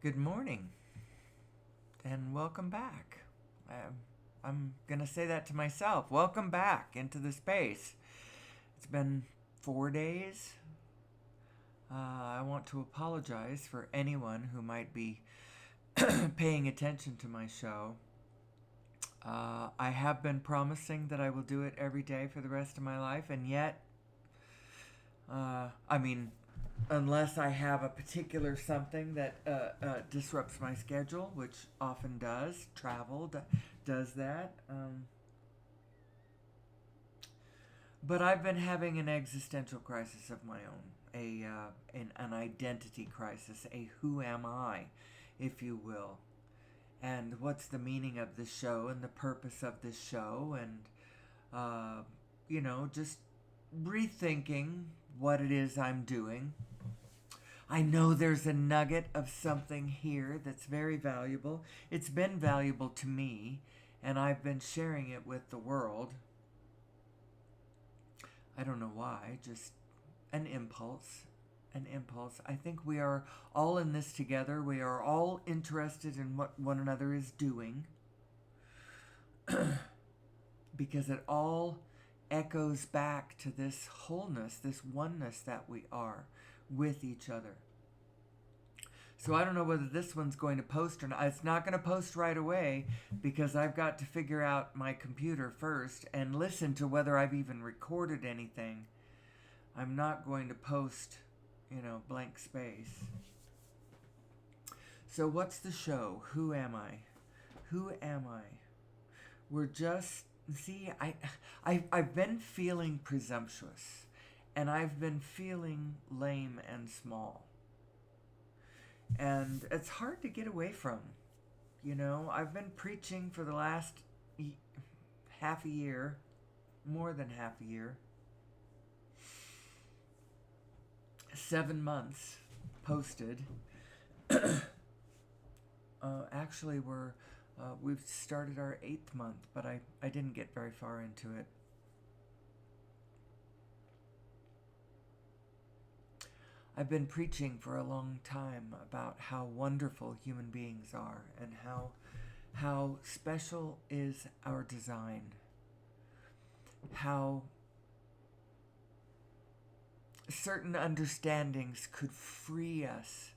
Good morning and welcome back. I'm going to say that to myself. Welcome back into the space. It's been 4 days. I want to apologize for anyone who might be paying attention to my show. I have been promising that I will do it every day for the rest of my life, and yet, I mean, unless I have a particular something that disrupts my schedule, which often does. Travel does that. But I've been having an existential crisis of my own, an identity crisis, a who am I, if you will, and what's the meaning of this show and the purpose of this show, and just rethinking what it is I'm doing. I know there's a nugget of something here that's very valuable. It's been valuable to me, and I've been sharing it with the world. I don't know why, just an impulse. An impulse. I think we are all in this together. We are all interested in what one another is doing because it all echoes back to this wholeness, this oneness that we are with each other. So I don't know whether this one's going to post or not. It's not going to post right away because I've got to figure out my computer first and listen to whether I've even recorded anything. I'm not going to post, blank space. So what's the show? Who am I? Who am I? We're just, see, I've been feeling presumptuous, and I've been feeling lame and small. And it's hard to get away from. I've been preaching for the last half a year, more than half a year. 7 months posted. Actually, we've started our 8th month, but I didn't get very far into it. I've been preaching for a long time about how wonderful human beings are and how special is our design. How certain understandings could free us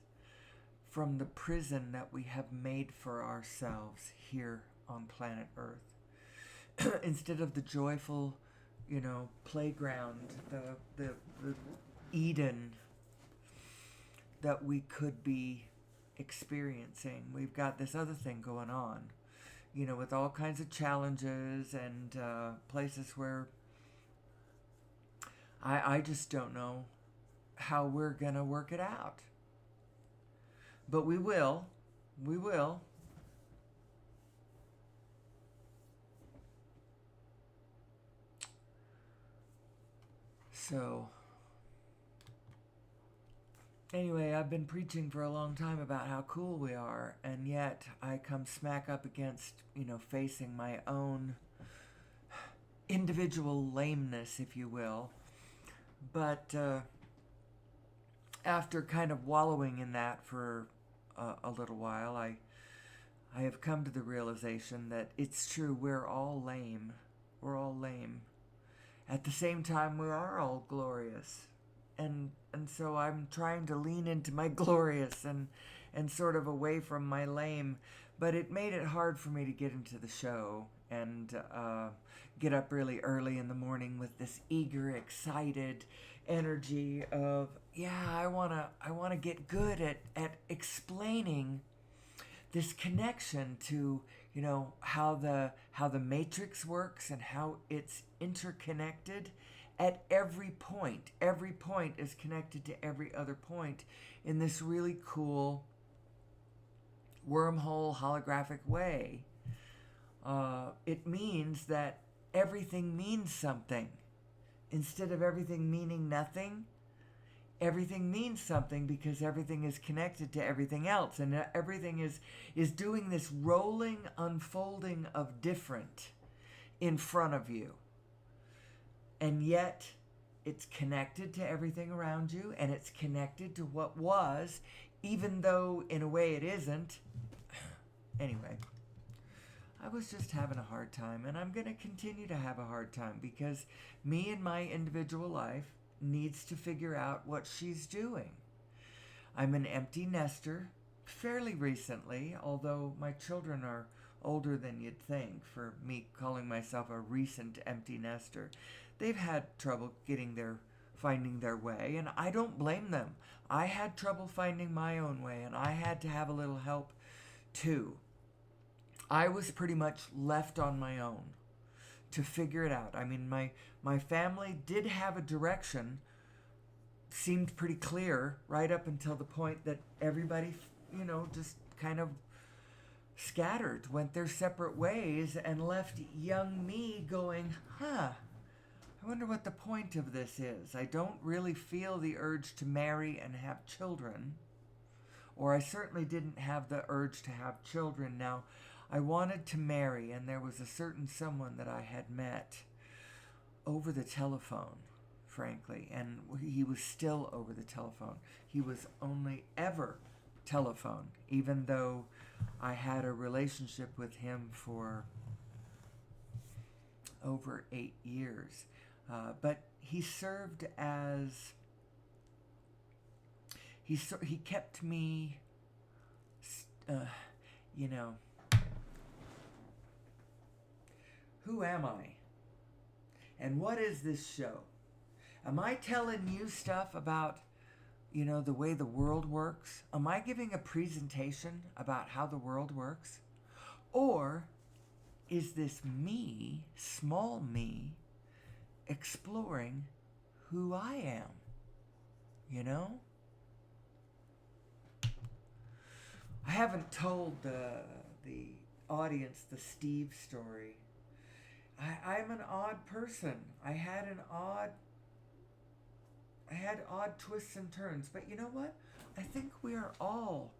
from the prison that we have made for ourselves here on planet Earth. Instead of the joyful, playground, the Eden that we could be experiencing. We've got this other thing going on, with all kinds of challenges and places where I just don't know how we're going to work it out. But we will. We will. So, anyway, I've been preaching for a long time about how cool we are, and yet I come smack up against, facing my own individual lameness, if you will. But after kind of wallowing in that for a little while, I have come to the realization that it's true, we're all lame. We're all lame. At the same time, we are all glorious. And so I'm trying to lean into my glorious and sort of away from my lame. But it made it hard for me to get into the show and get up really early in the morning with this eager, excited energy of, I wanna get good at explaining this connection to how the matrix works and how it's interconnected at every point. Every point is connected to every other point in this really cool wormhole holographic way. It means that everything means something. Instead of everything meaning nothing, everything means something because everything is connected to everything else, and everything is doing this rolling unfolding of different in front of you. And yet it's connected to everything around you, and it's connected to what was even though in a way it isn't. Anyway, I was just having a hard time, and I'm going to continue to have a hard time because me in my individual life needs to figure out what she's doing. I'm an empty nester fairly recently, although my children are older than you'd think for me calling myself a recent empty nester. They've had trouble finding their way, and I don't blame them. I had trouble finding my own way, and I had to have a little help too. I was pretty much left on my own to figure it out. I mean, my family did have a direction, seemed pretty clear right up until the point that everybody, just kind of scattered, went their separate ways, and left young me going, I wonder what the point of this is. I don't really feel the urge to marry and have children, or I certainly didn't have the urge to have children. Now, I wanted to marry, and there was a certain someone that I had met over the telephone, frankly, and he was still over the telephone. He was only ever telephone, even though I had a relationship with him for over 8 years. But he served as, he kept me, who am I? And what is this show? Am I telling you stuff about, the way the world works? Am I giving a presentation about how the world works? Or is this me, small me, exploring who I am? I haven't told the audience the Steve story. I'm an odd person. I had odd twists and turns, but you know what? I think we are all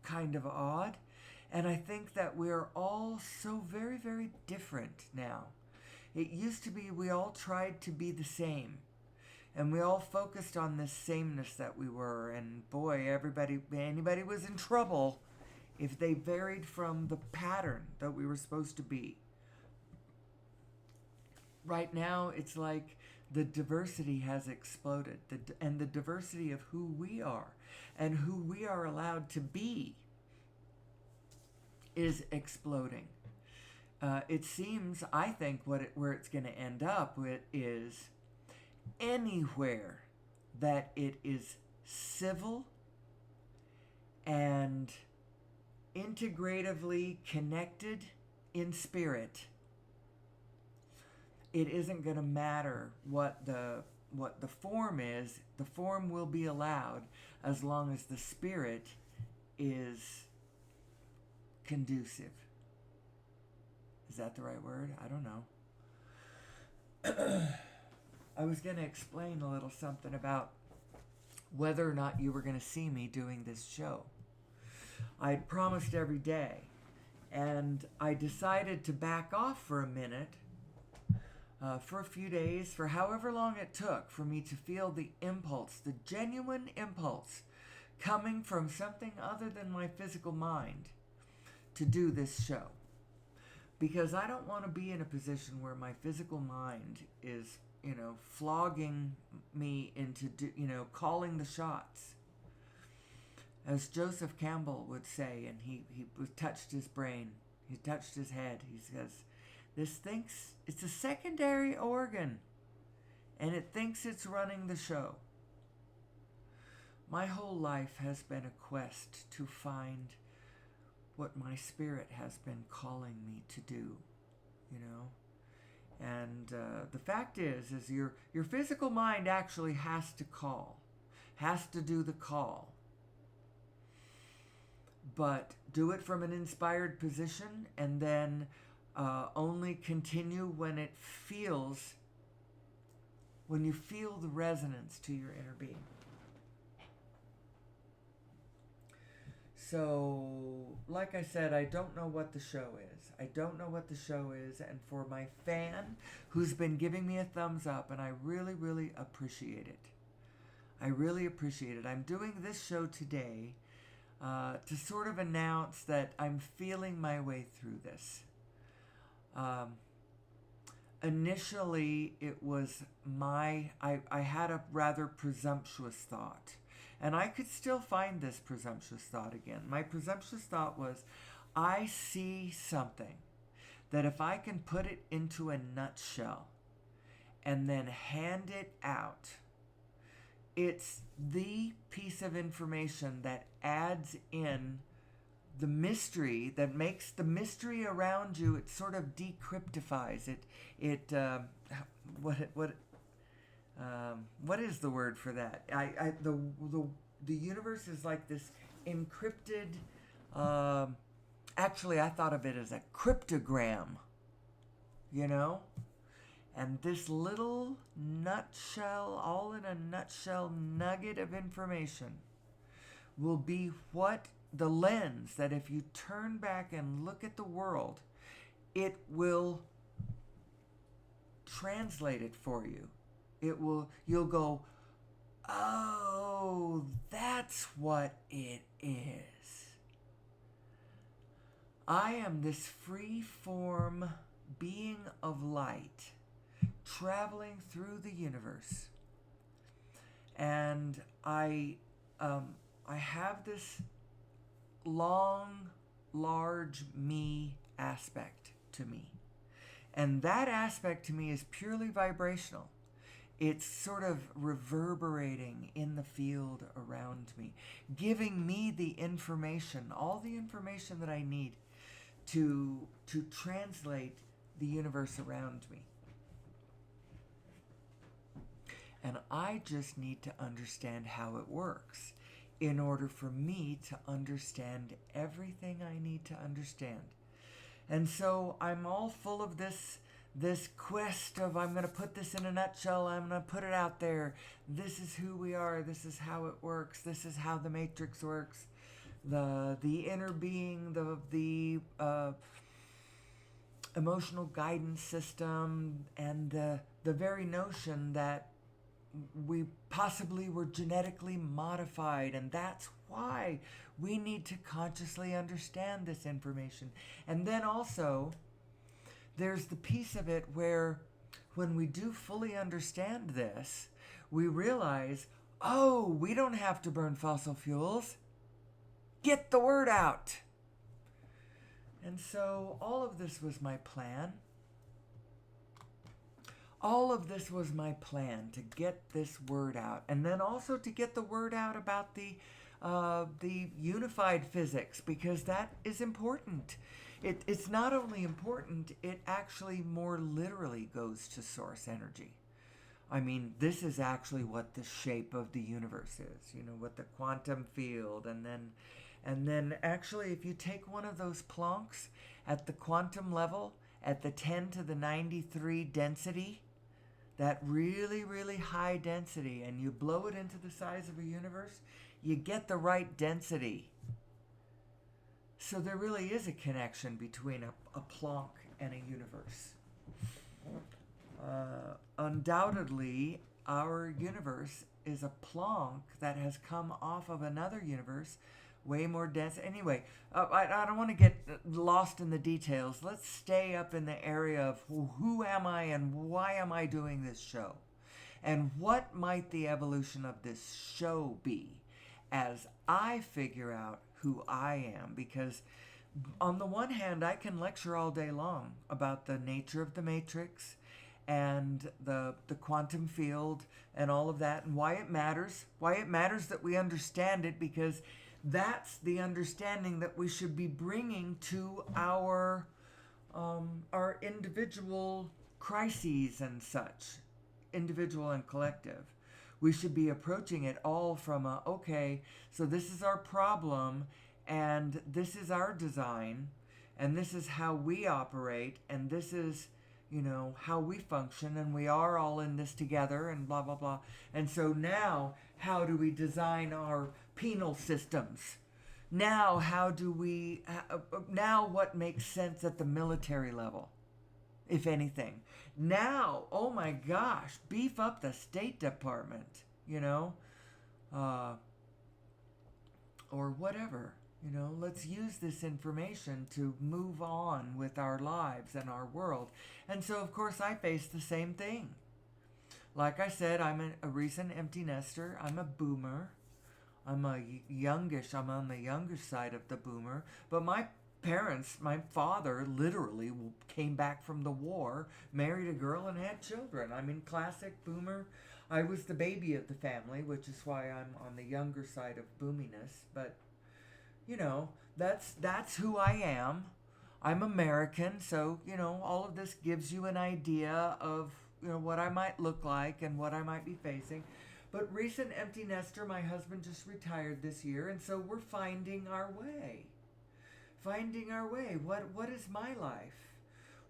kind of odd, and I think that we're all so very, very different now. It used to be we all tried to be the same, and we all focused on this sameness that we were, and boy, anybody was in trouble if they varied from the pattern that we were supposed to be. Right now, it's like the diversity has exploded, and the diversity of who we are and who we are allowed to be is exploding. It seems, I think, where it's going to end up with is anywhere that it is civil and integratively connected in spirit. It isn't going to matter what the form is. The form will be allowed as long as the spirit is conducive. Is that the right word? I don't know. I was going to explain a little something about whether or not you were going to see me doing this show. I had promised every day, and I decided to back off for a minute, for a few days, for however long it took for me to feel the impulse, the genuine impulse, coming from something other than my physical mind to do this show. Because I don't want to be in a position where my physical mind is, flogging me into, calling the shots. As Joseph Campbell would say, and he touched his brain, he touched his head, he says, this thinks it's a secondary organ, and it thinks it's running the show. My whole life has been a quest to find what my spirit has been calling me to do, And the fact is your physical mind actually has to do the call. But do it from an inspired position, and then only continue when you feel the resonance to your inner being. So, like I said, I don't know what the show is. And for my fan who's been giving me a thumbs up, and I really, really appreciate it. I really appreciate it. I'm doing this show today to sort of announce that I'm feeling my way through this. Initially, it was I had a rather presumptuous thought. And I could still find this presumptuous thought again. My presumptuous thought was, I see something that if I can put it into a nutshell and then hand it out, it's the piece of information that adds in the mystery, that makes the mystery around you. It sort of decryptifies it. What is the word for that? The universe is like this encrypted. Actually, I thought of it as a cryptogram. You know, and this little nutshell, all in a nutshell nugget of information, will be what the lens that if you turn back and look at the world, it will translate it for you. You'll go, oh, that's what it is. I am this free form being of light traveling through the universe. And I have this long, large me aspect to me. And that aspect to me is purely vibrational. It's sort of reverberating in the field around me, giving me the information, all the information that I need to translate the universe around me. And I just need to understand how it works in order for me to understand everything I need to understand. And so I'm all full of this quest of, I'm going to put this in a nutshell, I'm going to put it out there. This is who we are, this is how it works, this is how the matrix works. The inner being, the emotional guidance system, and the very notion that we possibly were genetically modified, and that's why we need to consciously understand this information. And then also, there's the piece of it where when we do fully understand this, we realize, oh, we don't have to burn fossil fuels. Get the word out. And so all of this was my plan. All of this was my plan, to get this word out. And then also to get the word out about the unified physics, because that is important. It's not only important, it actually more literally goes to source energy. I mean, this is actually what the shape of the universe is, what the quantum field, and then actually if you take one of those Plancks at the quantum level, at the 10 to the 93 density, that really, really high density, and you blow it into the size of a universe, you get the right density. So there really is a connection between a Planck and a universe. Undoubtedly, our universe is a Planck that has come off of another universe, way more dense. Anyway, I don't want to get lost in the details. Let's stay up in the area of who am I and why am I doing this show? And what might the evolution of this show be as I figure out who I am? Because on the one hand, I can lecture all day long about the nature of the matrix and the quantum field and all of that, and why it matters that we understand it, because that's the understanding that we should be bringing to our individual crises and such, individual and collective. We should be approaching it all from okay, so this is our problem, and this is our design, and this is how we operate, and this is, how we function, and we are all in this together, and blah, blah, blah. And so now, how do we design our penal systems? Now, now what makes sense at the military level, if anything? Now, oh my gosh, beef up the State Department, uh, or whatever. Let's use this information to move on with our lives and our world. And so, of course, I face the same thing. Like I said, I'm a recent empty nester. I'm a boomer. I'm on the younger side of the boomer. But my father literally came back from the war, married a girl, and had children. I mean, classic boomer. I was the baby of the family, which is why I'm on the younger side of boominess. But, that's who I am. I'm American, so, all of this gives you an idea of, what I might look like and what I might be facing. But recent empty nester, my husband just retired this year, and so we're finding our way. What is my life?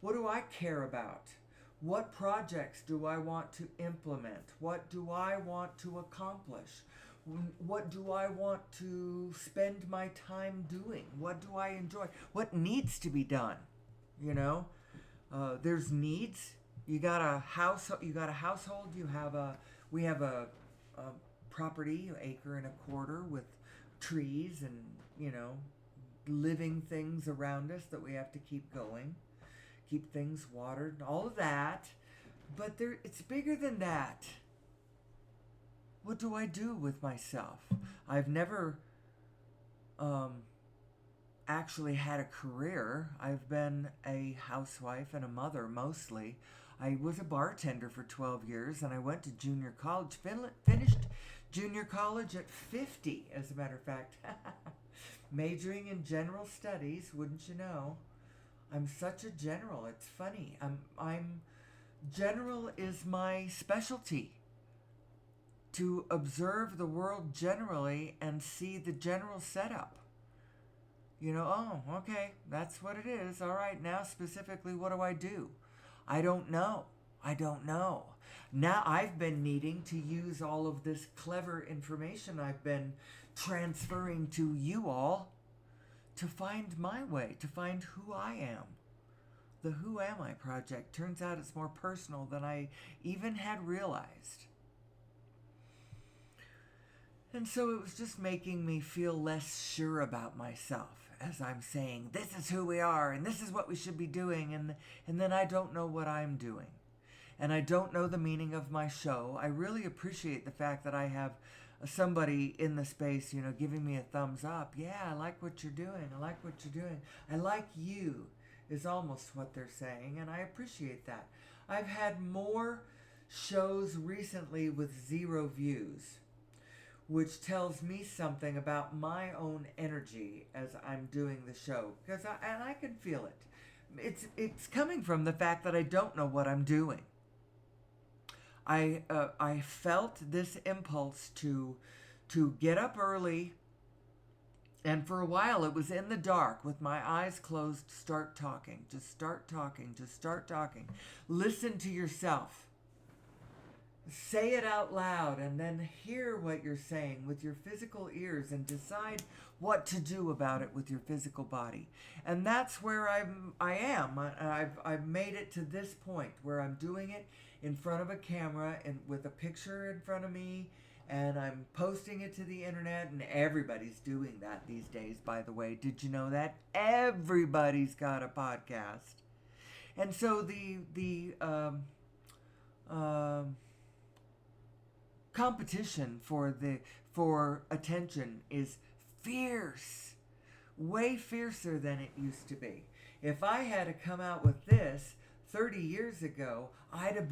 What do I care about? What projects do I want to implement? What do I want to accomplish? What do I want to spend my time doing? What do I enjoy? What needs to be done? There's needs. You got a house. You got a household. We have a property, an acre and a quarter, with trees and living things around us that we have to keep going, keep things watered, all of that. But it's bigger than that. What do I do with myself? I've never actually had a career. I've been a housewife and a mother mostly. I was a bartender for 12 years, and I went to junior college, finished junior college at 50, as a matter of fact. Majoring in general studies, wouldn't you know? I'm such a general. It's funny. I'm general is my specialty. To observe the world generally and see the general setup. Oh, okay, that's what it is. All right, now specifically, what do I do? I don't know. Now I've been needing to use all of this clever information I've been transferring to you all to find my way, to find who I am. The Who Am I project turns out it's more personal than I even had realized. And so it was just making me feel less sure about myself as I'm saying, this is who we are and this is what we should be doing. And then I don't know what I'm doing. And I don't know the meaning of my show. I really appreciate the fact that I have somebody in the space, giving me a thumbs up. Yeah, I like what you're doing. I like you is almost what they're saying. And I appreciate that. I've had more shows recently with 0 views, which tells me something about my own energy as I'm doing the show. Because I can feel it. It's coming from the fact that I don't know what I'm doing. I felt this impulse to get up early, and for a while it was in the dark with my eyes closed. Start talking. Just start talking. Listen to yourself. Say it out loud and then hear what you're saying with your physical ears and decide what to do about it with your physical body. And that's where I am. I've made it to this point where I'm doing it in front of a camera and with a picture in front of me, and I'm posting it to the internet, and everybody's doing that these days, by the way. Did you know that? Everybody's got a podcast. And so the competition for attention is fierce, way fiercer than it used to be. If I had to come out with this 30 years ago, I'd have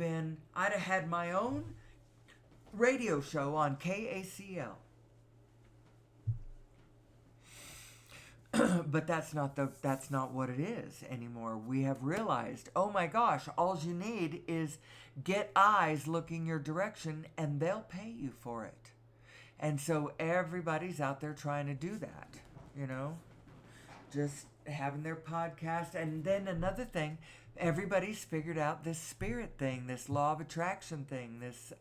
had my own radio show on KACL. But that's not what it is anymore. We have realized, oh my gosh, all you need is get eyes looking your direction and they'll pay you for it. And so everybody's out there trying to do that, just having their podcast. And then another thing, everybody's figured out this spirit thing, this law of attraction thing, this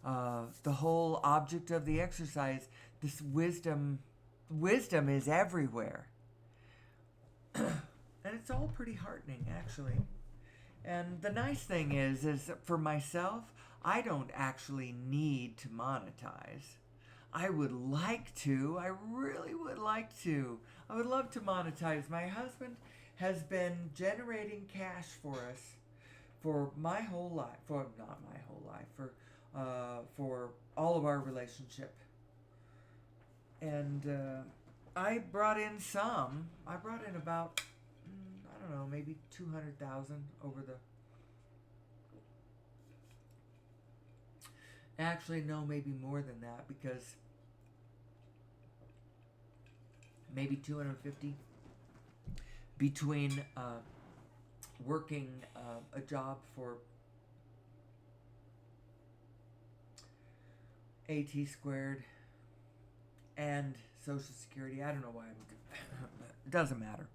the whole object of the exercise, this wisdom is everywhere. And it's all pretty heartening, actually. And the nice thing is for myself, I don't actually need to monetize. I would like to. I really would like to. I would love to monetize. My husband has been generating cash for us for my whole life. For not my whole life. For all of our relationship. And I brought in some. I brought in about I don't know, maybe 200,000 over the. Actually, no, maybe more than that because maybe 250 between working a job for AT squared and Social Security. I don't know why it doesn't matter.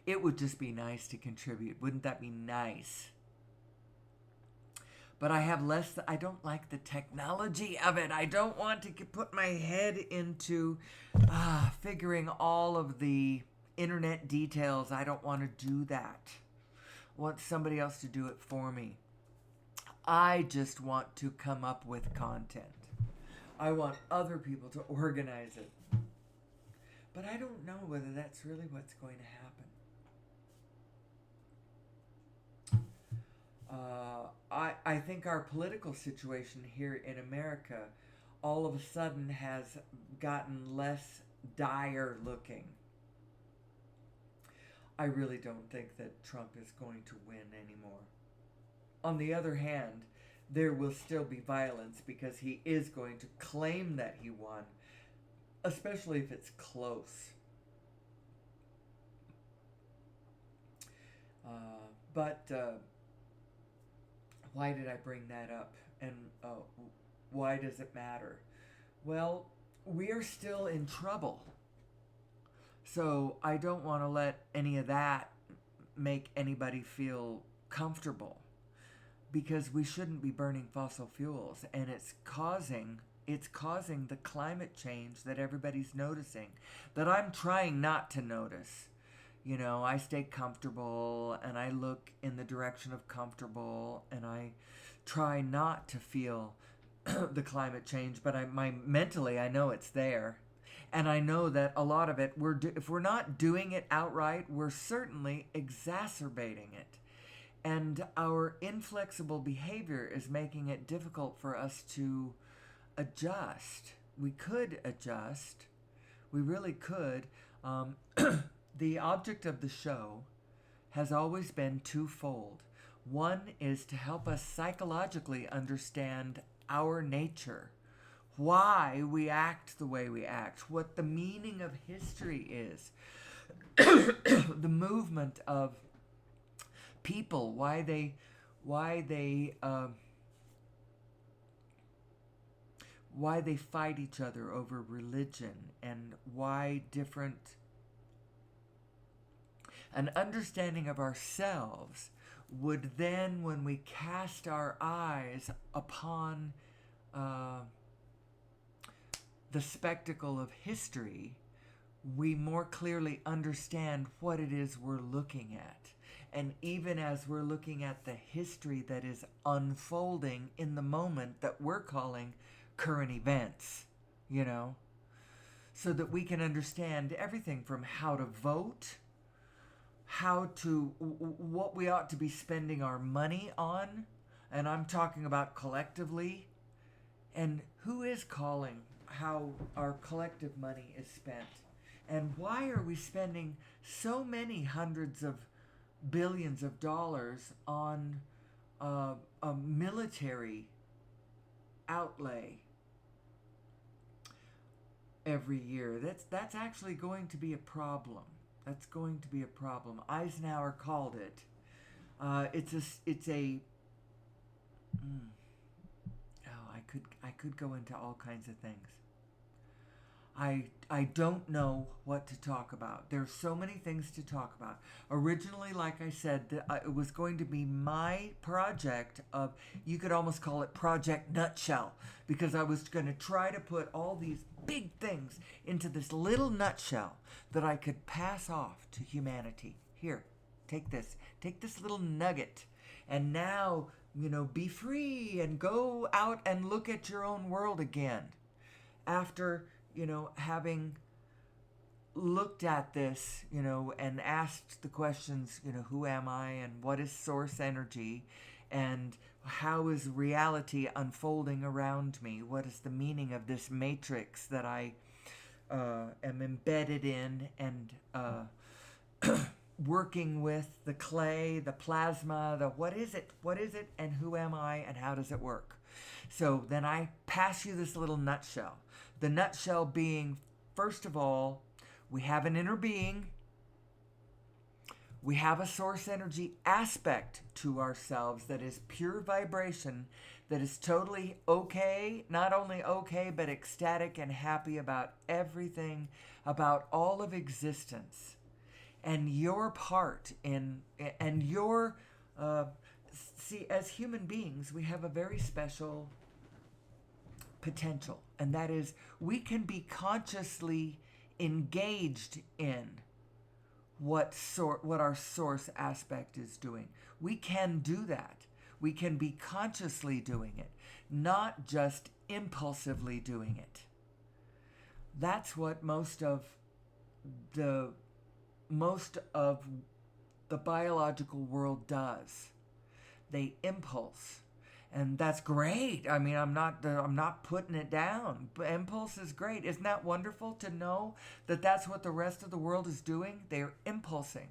It would just be nice to contribute. Wouldn't that be nice? But I have less. I don't like the technology of it. I don't want to put my head into figuring all of the internet details. I don't want to do that. I want somebody else to do it for me. I just want to come up with content. I want other people to organize it. But I don't know whether that's really what's going to happen. I think our political situation here in America all of a sudden has gotten less dire looking. I really don't think that Trump is going to win anymore. On the other hand, there will still be violence because he is going to claim that he won, especially if it's close. But why did I bring that up? And why does it matter? Well, we are still in trouble. So I don't want to let any of that make anybody feel comfortable. Because we shouldn't be burning fossil fuels. And it's causing the climate change that everybody's noticing. That I'm trying not to notice. You know, I stay comfortable and I look in the direction of comfortable and I try not to feel the climate change, but mentally I know it's there. And I know that a lot of it, if we're not doing it outright, we're certainly exacerbating it. And our inflexible behavior is making it difficult for us to adjust. We could adjust. We really could. The object of the show has always been twofold. One is to help us psychologically understand our nature, why we act the way we act, what the meaning of history is, the movement of people, why they fight each other over religion, and why different. An understanding of ourselves would then, when we cast our eyes upon the spectacle of history, we more clearly understand what it is we're looking at. And even as we're looking at the history that is unfolding in the moment that we're calling current events, you know, so that we can understand everything from how to vote, what we ought to be spending our money on, and I'm talking about collectively, and who is calling how our collective money is spent, and why are we spending so many hundreds of billions of dollars on a military outlay every year. That's actually going to be a problem. That's going to be a problem. Eisenhower called it. I could go into all kinds of things. I don't know what to talk about. There's so many things to talk about. Originally, like I said, it was going to be my project of, you could almost call it Project Nutshell, because I was going to try to put all these big things into this little nutshell that I could pass off to humanity. Here, take this little nugget, and now, be free and go out and look at your own world again. after, having looked at this, and asked the questions, who am I and what is source energy and how is reality unfolding around me? What is the meaning of this matrix that I am embedded in and working with the clay, the plasma, what is it, and who am I, and how does it work? So then I pass you this little nutshell. The nutshell being, first of all, we have an inner being. We have a source energy aspect to ourselves that is pure vibration, that is totally okay, not only okay, but ecstatic and happy about everything, about all of existence. And your part in, and your, see, as human beings, we have a very special potential, and that is we can be consciously engaged in what our source aspect is doing. We can do that. We can be consciously doing it, not just impulsively doing it. That's what most of the biological world does. They impulse. And that's great. I mean, I'm not putting it down. But impulse is great. Isn't that wonderful to know that that's what the rest of the world is doing? They're impulsing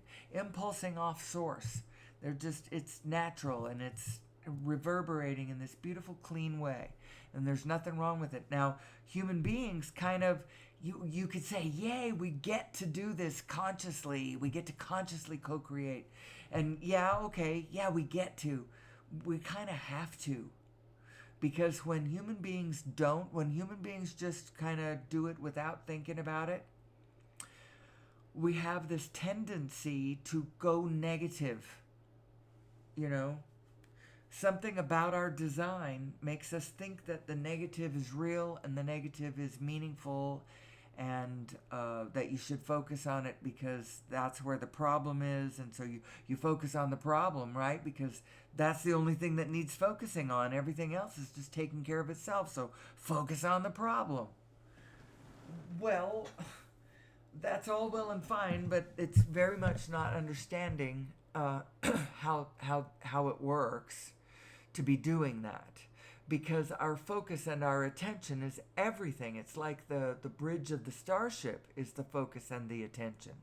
off source. It's natural, and it's reverberating in this beautiful, clean way. And there's nothing wrong with it. Now, human beings kind of, you could say, yay, we get to do this consciously. We get to consciously co-create. And we get to. We kind of have to, because when human beings just kind of do it without thinking about it, we have this tendency to go negative. Something about our design makes us think that the negative is real and the negative is meaningful, and that you should focus on it because that's where the problem is. And so you focus on the problem, right? Because that's the only thing that needs focusing on. Everything else is just taking care of itself. So focus on the problem. Well, that's all well and fine, but it's very much not understanding how it works to be doing that. Because our focus and our attention is everything. It's like the bridge of the starship is the focus and the attention.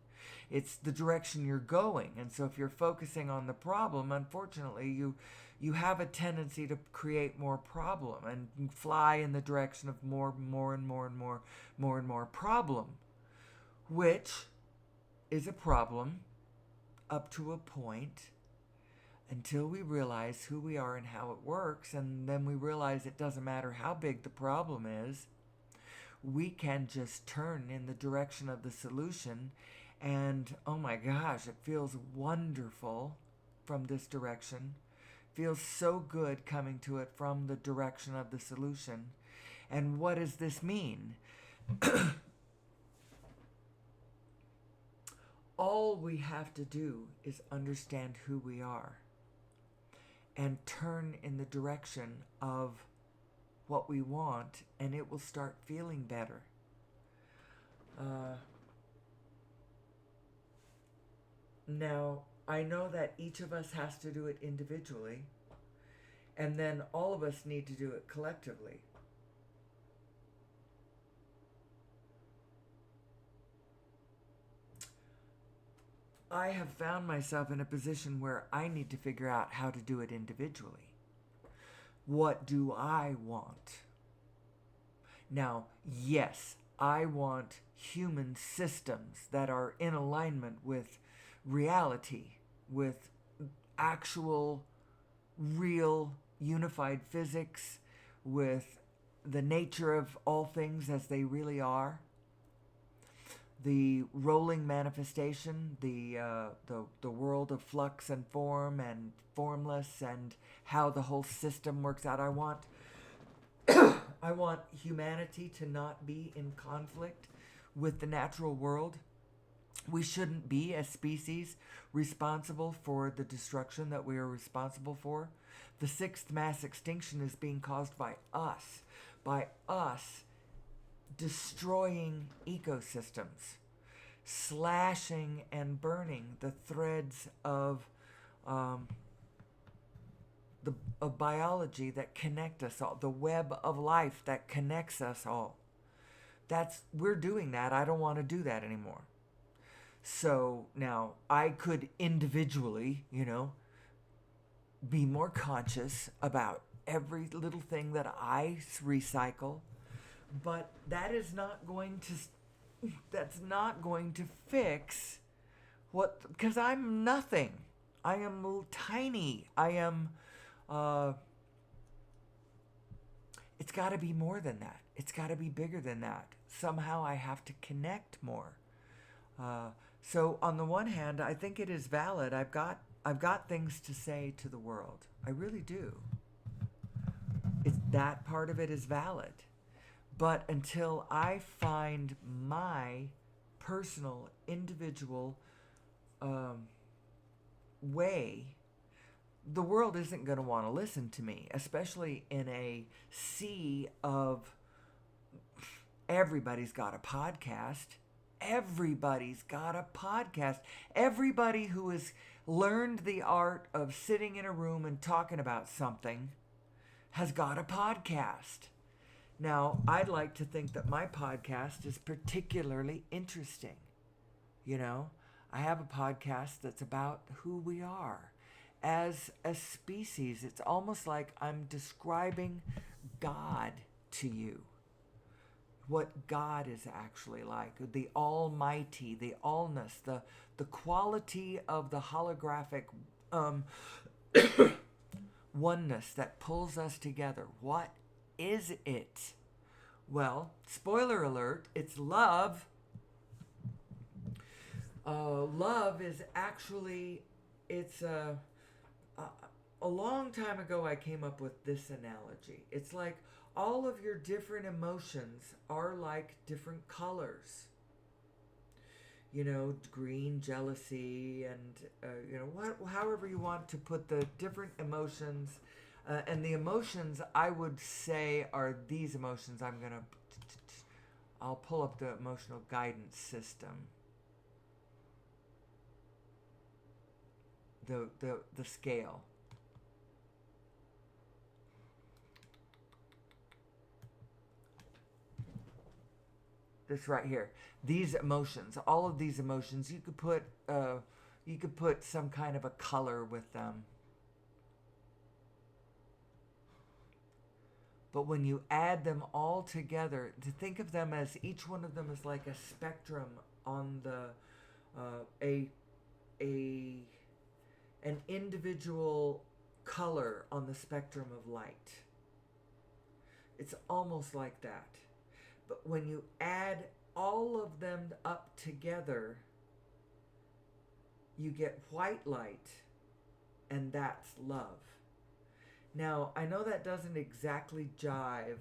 It's the direction you're going. And so if you're focusing on the problem, unfortunately, you have a tendency to create more problem and fly in the direction of more and more problem, which is a problem up to a point, until we realize who we are and how it works, and then we realize it doesn't matter how big the problem is. We can just turn in the direction of the solution, and oh my gosh, it feels wonderful from this direction. Feels so good coming to it from the direction of the solution. And what does this mean? All we have to do is understand who we are and turn in the direction of what we want, and it will start feeling better. Now, I know that each of us has to do it individually, and then all of us need to do it collectively. I have found myself in a position where I need to figure out how to do it individually. What do I want? Now, yes, I want human systems that are in alignment with reality, with actual, real, unified physics, with the nature of all things as they really are. The rolling manifestation, the world of flux and form and formless, and how the whole system works out. I want humanity to not be in conflict with the natural world. We shouldn't be, as species, responsible for the destruction that we are responsible for. The sixth mass extinction is being caused by us destroying ecosystems, slashing and burning the threads um, of biology that connect us all, the web of life that connects us all. We're doing that. I don't want to do that anymore. So now I could individually, be more conscious about every little thing that I recycle, but that's not going to fix because I'm nothing. I am tiny. It's got to be more than that. It's got to be bigger than that. Somehow I have to connect more. So on the one hand, I think it is valid. I've got things to say to the world. I really do. That part of it is valid. But until I find my personal, individual way, the world isn't going to want to listen to me, especially in a sea of everybody's got a podcast. Everybody's got a podcast. Everybody who has learned the art of sitting in a room and talking about something has got a podcast. Now, I'd like to think that my podcast is particularly interesting. I have a podcast that's about who we are as a species. It's almost like I'm describing God to you. What God is actually like, the almighty, the allness, the quality of the holographic oneness that pulls us together. What is it? Well, spoiler alert, it's love. Love is actually, it's a long time ago I came up with this analogy. It's like all of your different emotions are like different colors. Green, jealousy, and, however you want to put the different emotions. And the emotions, I would say, are these emotions. I'll pull up the emotional guidance system. The scale. This right here. These emotions, all of these emotions, you could put some kind of a color with them. But when you add them all together, to think of them as each one of them is like a spectrum on an individual color on the spectrum of light. It's almost like that. But when you add all of them up together, you get white light, and that's love. Now, I know that doesn't exactly jive,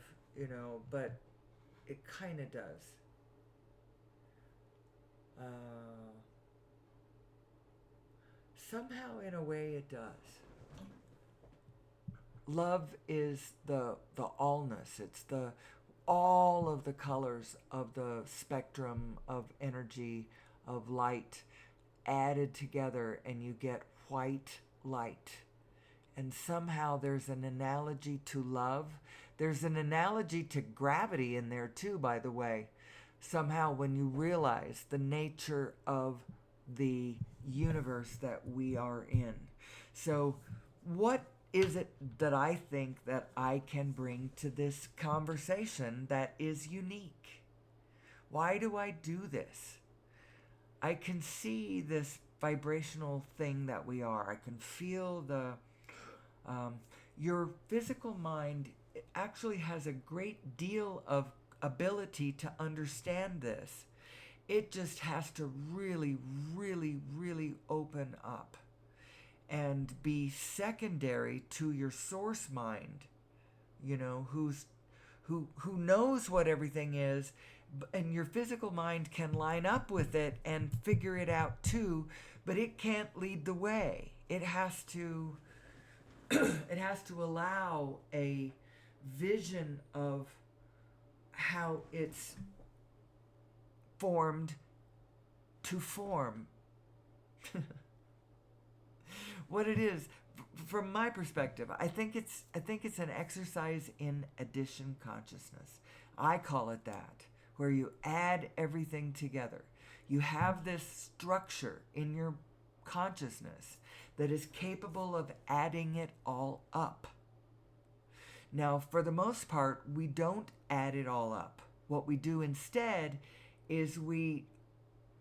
but it kind of does. Somehow, in a way, it does. Love is the allness. It's all of the colors of the spectrum of energy, of light, added together, and you get white light. And somehow there's an analogy to love. There's an analogy to gravity in there too, by the way. Somehow when you realize the nature of the universe that we are in. So what is it that I think that I can bring to this conversation that is unique? Why do I do this? I can see this vibrational thing that we are. I can feel your physical mind actually has a great deal of ability to understand this. It just has to really, really, really open up and be secondary to your source mind, who knows what everything is, and your physical mind can line up with it and figure it out too, but it can't lead the way. It has to allow a vision of how it's formed to form. What it is, from my perspective, I think it's an exercise in addition consciousness. I call it that, where you add everything together. You have this structure in your consciousness that is capable of adding it all up. Now, for the most part, we don't add it all up. What we do instead is we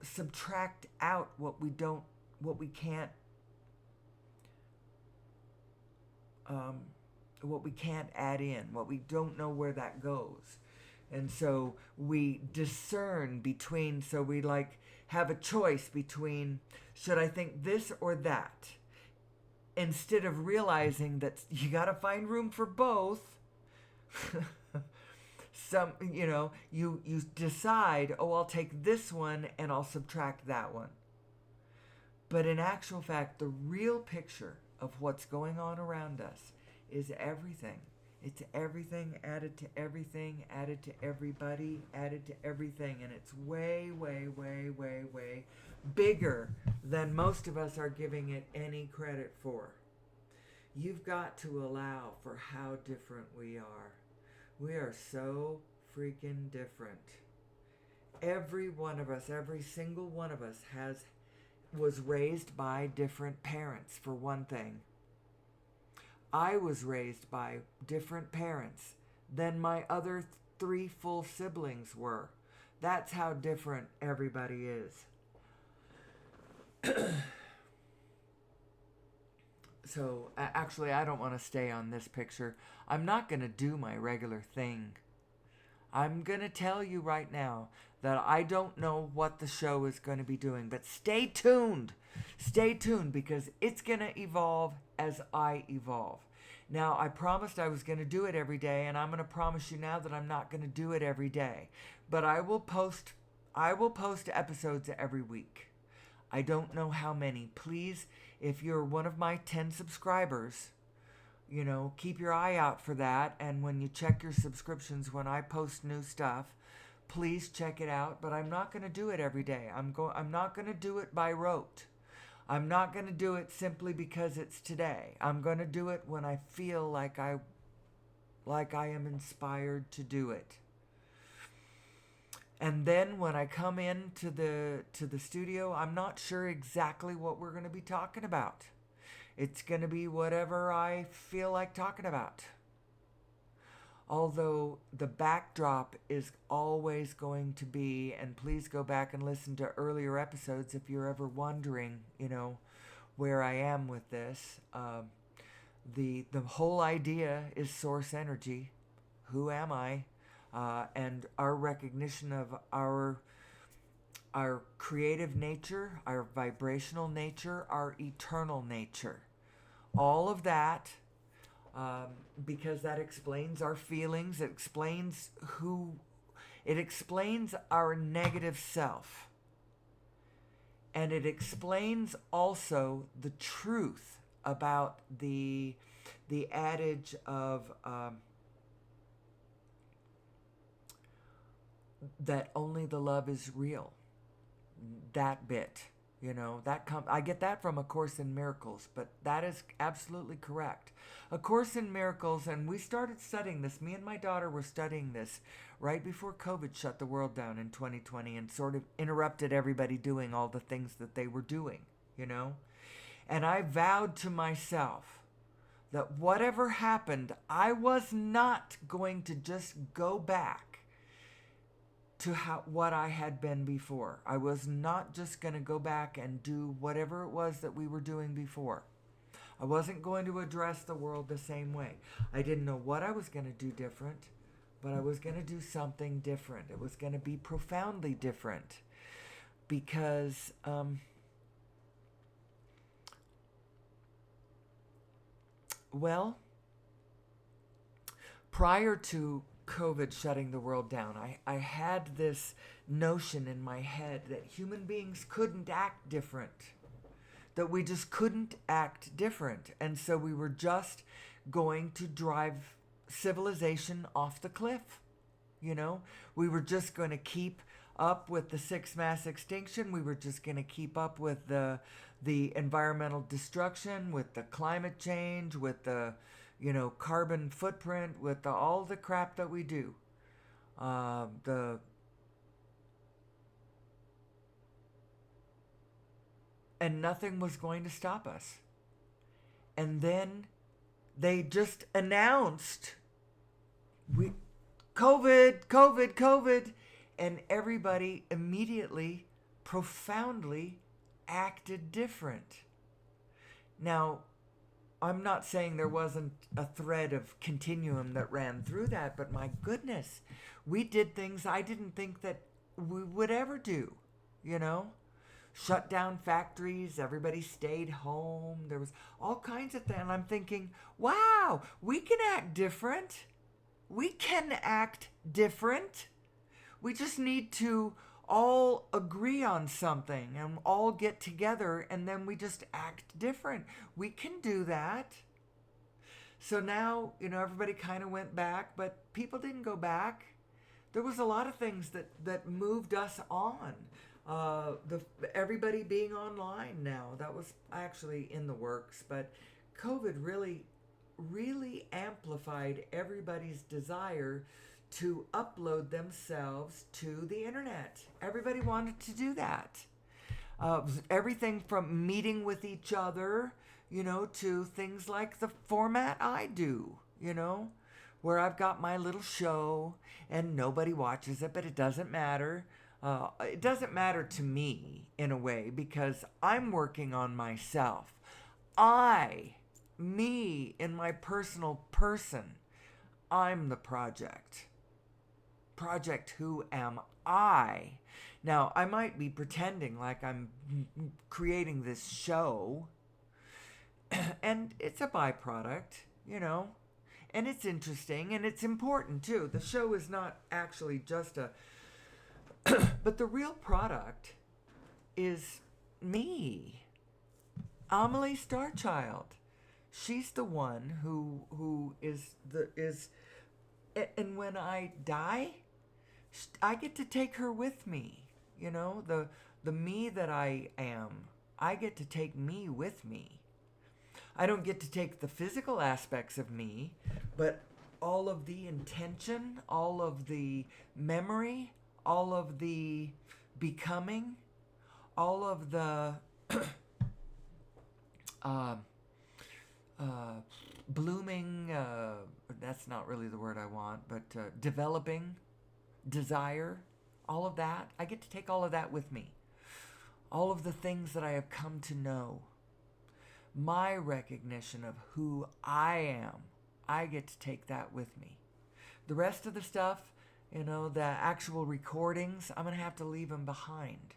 subtract out what we can't add in, what we don't know where that goes. And so we discern between, so we like have a choice between, should I think this or that? Instead of realizing that you got to find room for both. You decide, oh, I'll take this one and I'll subtract that one. But in actual fact, the real picture of what's going on around us is everything. It's everything added to everything, added to everybody, added to everything. And it's way, way, way, way, way bigger than most of us are giving it any credit for. You've got to allow for how different we are. We are so freaking different. Every one of us, every single one of us was raised by different parents, for one thing. I was raised by different parents than my other 3 full siblings were. That's how different everybody is. So, actually, I don't want to stay on this picture. I'm not going to do my regular thing. I'm going to tell you right now that I don't know what the show is going to be doing, but stay tuned. Stay tuned, because it's going to evolve as I evolve. Now, I promised I was going to do it every day, and I'm going to promise you now that I'm not going to do it every day. But I will post episodes every week. I don't know how many. Please, if you're one of my 10 subscribers, keep your eye out for that. And when you check your subscriptions, when I post new stuff, please check it out. But I'm not going to do it every day. I'm not going to do it by rote. I'm not going to do it simply because it's today. I'm going to do it when I feel like I am inspired to do it. And then when I come into the studio, I'm not sure exactly what we're going to be talking about. It's going to be whatever I feel like talking about. Although the backdrop is always going to be, and please go back and listen to earlier episodes if you're ever wondering, where I am with this. The whole idea is source energy. Who am I? And our recognition of our creative nature, our vibrational nature, our eternal nature. All of that, because that explains our feelings, it explains our negative self. And it explains also the truth about the adage of that only the love is real. That bit, I get that from A Course in Miracles, but that is absolutely correct. A Course in Miracles, and we started studying this. Me and my daughter were studying this right before COVID shut the world down in 2020 and sort of interrupted everybody doing all the things that they were doing, And I vowed to myself that whatever happened, I was not going to just go back to what I had been before. I was not just going to go back and do whatever it was that we were doing before. I wasn't going to address the world the same way. I didn't know what I was going to do different, but I was going to do something different. It was going to be profoundly different because prior to COVID shutting the world down, I had this notion in my head that human beings couldn't act different, that we just couldn't act different, and so we were just going to drive civilization off the cliff, You know, we were just going to keep up with the sixth mass extinction. We were just going to keep up with the environmental destruction, with the climate change, with the, carbon footprint, with all the crap that we do. The And nothing was going to stop us. And then they just announced COVID, and everybody immediately, profoundly acted different. Now, I'm not saying there wasn't a thread of continuum that ran through that, but my goodness, we did things I didn't think that we would ever do, Shut down factories, everybody stayed home, there was all kinds of things. And I'm thinking, wow, we can act different. We can act different. We just need to all agree on something and all get together, and then we just act different. We can do that. So now, everybody kind of went back, but people didn't go back. There was a lot of things that moved us on. Everybody being online now, that was actually in the works, but COVID really amplified everybody's desire to upload themselves to the internet. Everybody wanted to do that. Everything from meeting with each other, to things like the format I do, where I've got my little show and nobody watches it, but it doesn't matter. It doesn't matter to me in a way, because I'm working on myself. Me in my personal person, I'm the project. Project, who am I? Now, I might be pretending like I'm creating this show, and it's a byproduct, and it's interesting and it's important too. The show is not actually just but the real product is me, Amelie Starchild. She's the one who is, and when I die, I get to take her with me. The me that I am, I get to take me with me. I don't get to take the physical aspects of me, but all of the intention, all of the memory, all of the becoming, all of the blooming, that's not really the word I want, but developing, desire, all of that. I get to take all of that with me. All of the things that I have come to know. My recognition of who I am, I get to take that with me. The rest of the stuff, the actual recordings, I'm going to have to leave them behind.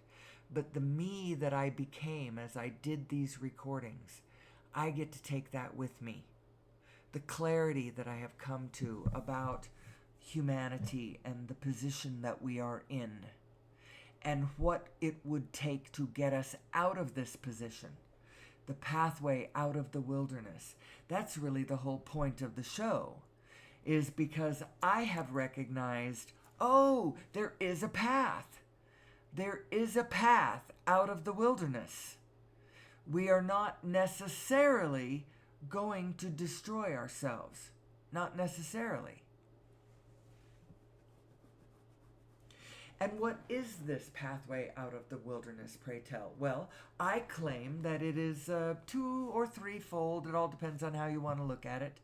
But the me that I became as I did these recordings, I get to take that with me. The clarity that I have come to about humanity and the position that we are in, and what it would take to get us out of this position, the pathway out of the wilderness. That's really the whole point of the show, is because I have recognized, there is a path. There is a path out of the wilderness. We are not necessarily going to destroy ourselves. Not necessarily. And what is this pathway out of the wilderness, pray tell? Well, I claim that it is 2 or 3-fold. It all depends on how you want to look at it.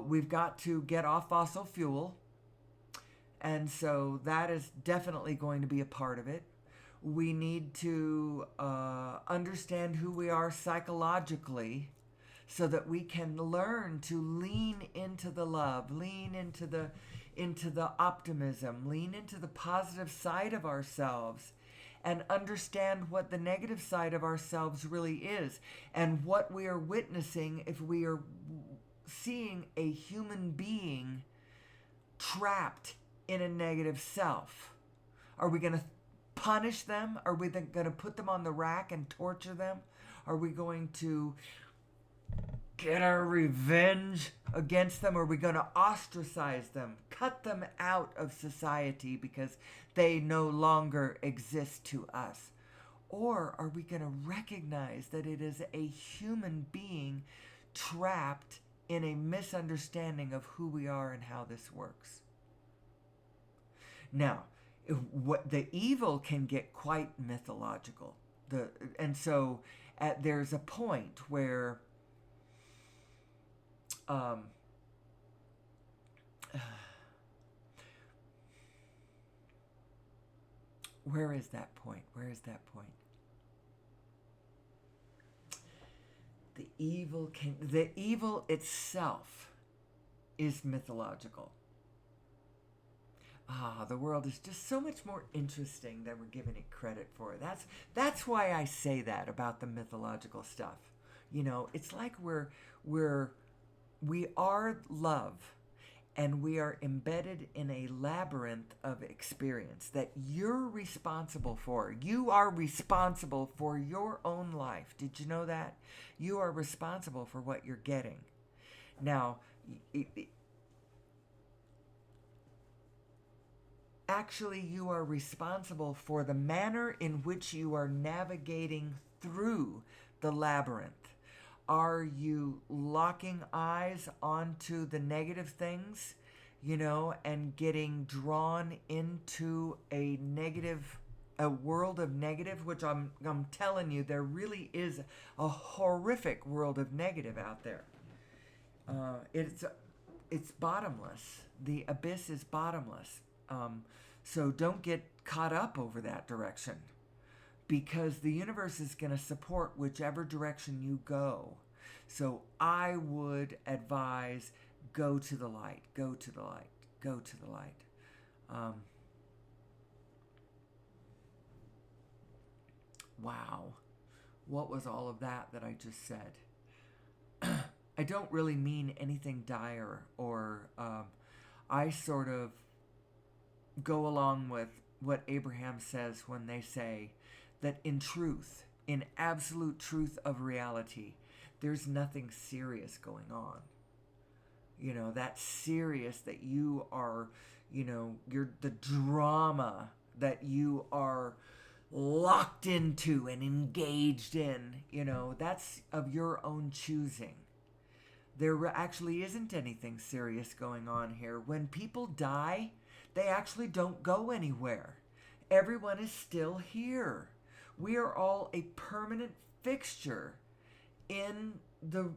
We've got to get off fossil fuel. And so that is definitely going to be a part of it. We need to understand who we are psychologically, so that we can learn to lean into the love, lean into the optimism, lean into the positive side of ourselves, and understand what the negative side of ourselves really is, and what we are witnessing if we are seeing a human being trapped in a negative self. Are we going to punish them? Are we going to put them on the rack and torture them? Are we going to get our revenge against them? Or are we going to ostracize them, cut them out of society because they no longer exist to us? Or are we going to recognize that it is a human being trapped in a misunderstanding of who we are and how this works? Now, what the evil can get quite mythological. So there's a point where where is that point? Where is that point? The evil itself is mythological. The world is just so much more interesting than we're giving it credit for. That's why I say that about the mythological stuff. You know, it's like we are love, and we are embedded in a labyrinth of experience that you're responsible for. You are responsible for your own life. Did you know that? You are responsible for what you're getting. Now, actually, you are responsible for the manner in which you are navigating through the labyrinth. Are you locking eyes onto the negative things, and getting drawn into a world of negative, which I'm telling you, there really is a horrific world of negative out there. It's bottomless. The abyss is bottomless. So don't get caught up over that direction, because the universe is going to support whichever direction you go. So I would advise, go to the light, go to the light, go to the light. Wow. What was all of that I just said? I don't really mean anything dire, or I sort of go along with what Abraham says when they say that in truth, in absolute truth of reality, there's nothing serious going on. That serious that you are, you're the drama that you are locked into and engaged in, that's of your own choosing. There actually isn't anything serious going on here. When people die, they actually don't go anywhere. Everyone is still here. We are all a permanent fixture in the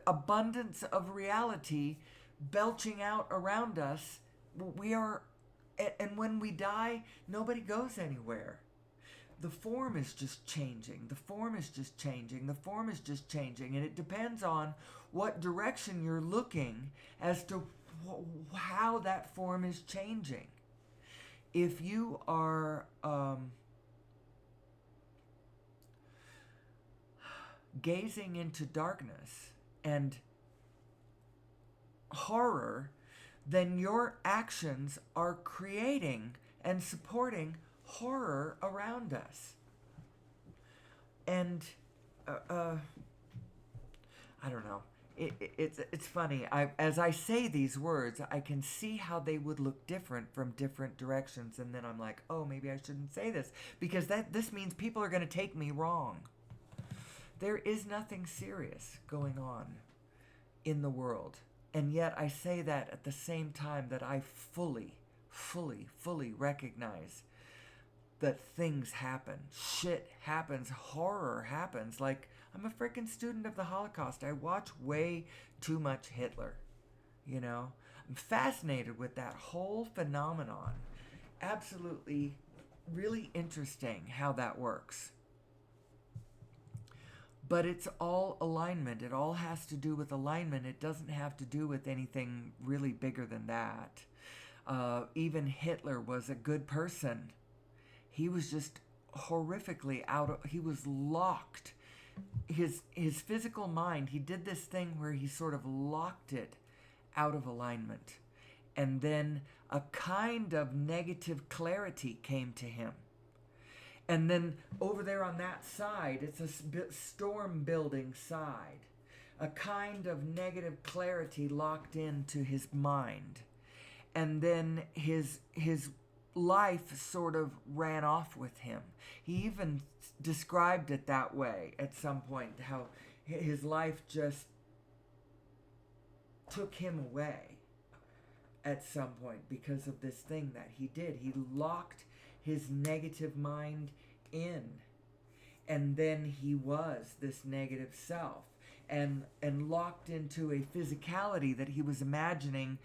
abundance of reality belching out around us. And when we die, nobody goes anywhere. The form is just changing. The form is just changing. The form is just changing. And it depends on what direction you're looking as to how that form is changing. If you are gazing into darkness and horror, then your actions are creating and supporting horror around us. And I don't know. It's funny. As I say these words, I can see how they would look different from different directions, and then I'm like, oh, maybe I shouldn't say this, because this means people are going to take me wrong. There is nothing serious going on in the world, and yet I say that at the same time that I fully recognize that things happen, shit happens, horror happens. Like, I'm a freaking student of the Holocaust. I watch way too much Hitler. I'm fascinated with that whole phenomenon. Absolutely, really interesting how that works. But it's all alignment. It all has to do with alignment. It doesn't have to do with anything really bigger than that. Even Hitler was a good person. He was just horrifically he was locked. His physical mind, he did this thing where he sort of locked it out of alignment. And then a kind of negative clarity came to him. And then over there on that side, it's a storm building side. A kind of negative clarity locked into his mind. And then his life sort of ran off with him. He even described it that way at some point, how his life just took him away at some point because of this thing that he did. He locked his negative mind in, and then he was this negative self, and locked into a physicality that he was imagining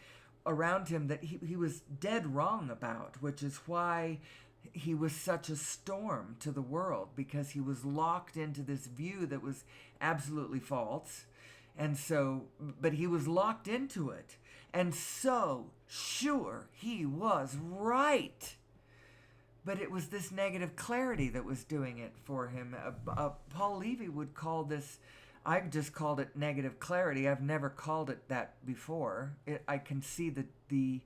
around him that he was dead wrong about, which is why he was such a storm to the world, because he was locked into this view that was absolutely false. And so, but he was locked into it, and so sure he was right. But it was this negative clarity that was doing it for him. Paul Levy would call this, I've just called it negative clarity. I've never called it that before. I can see the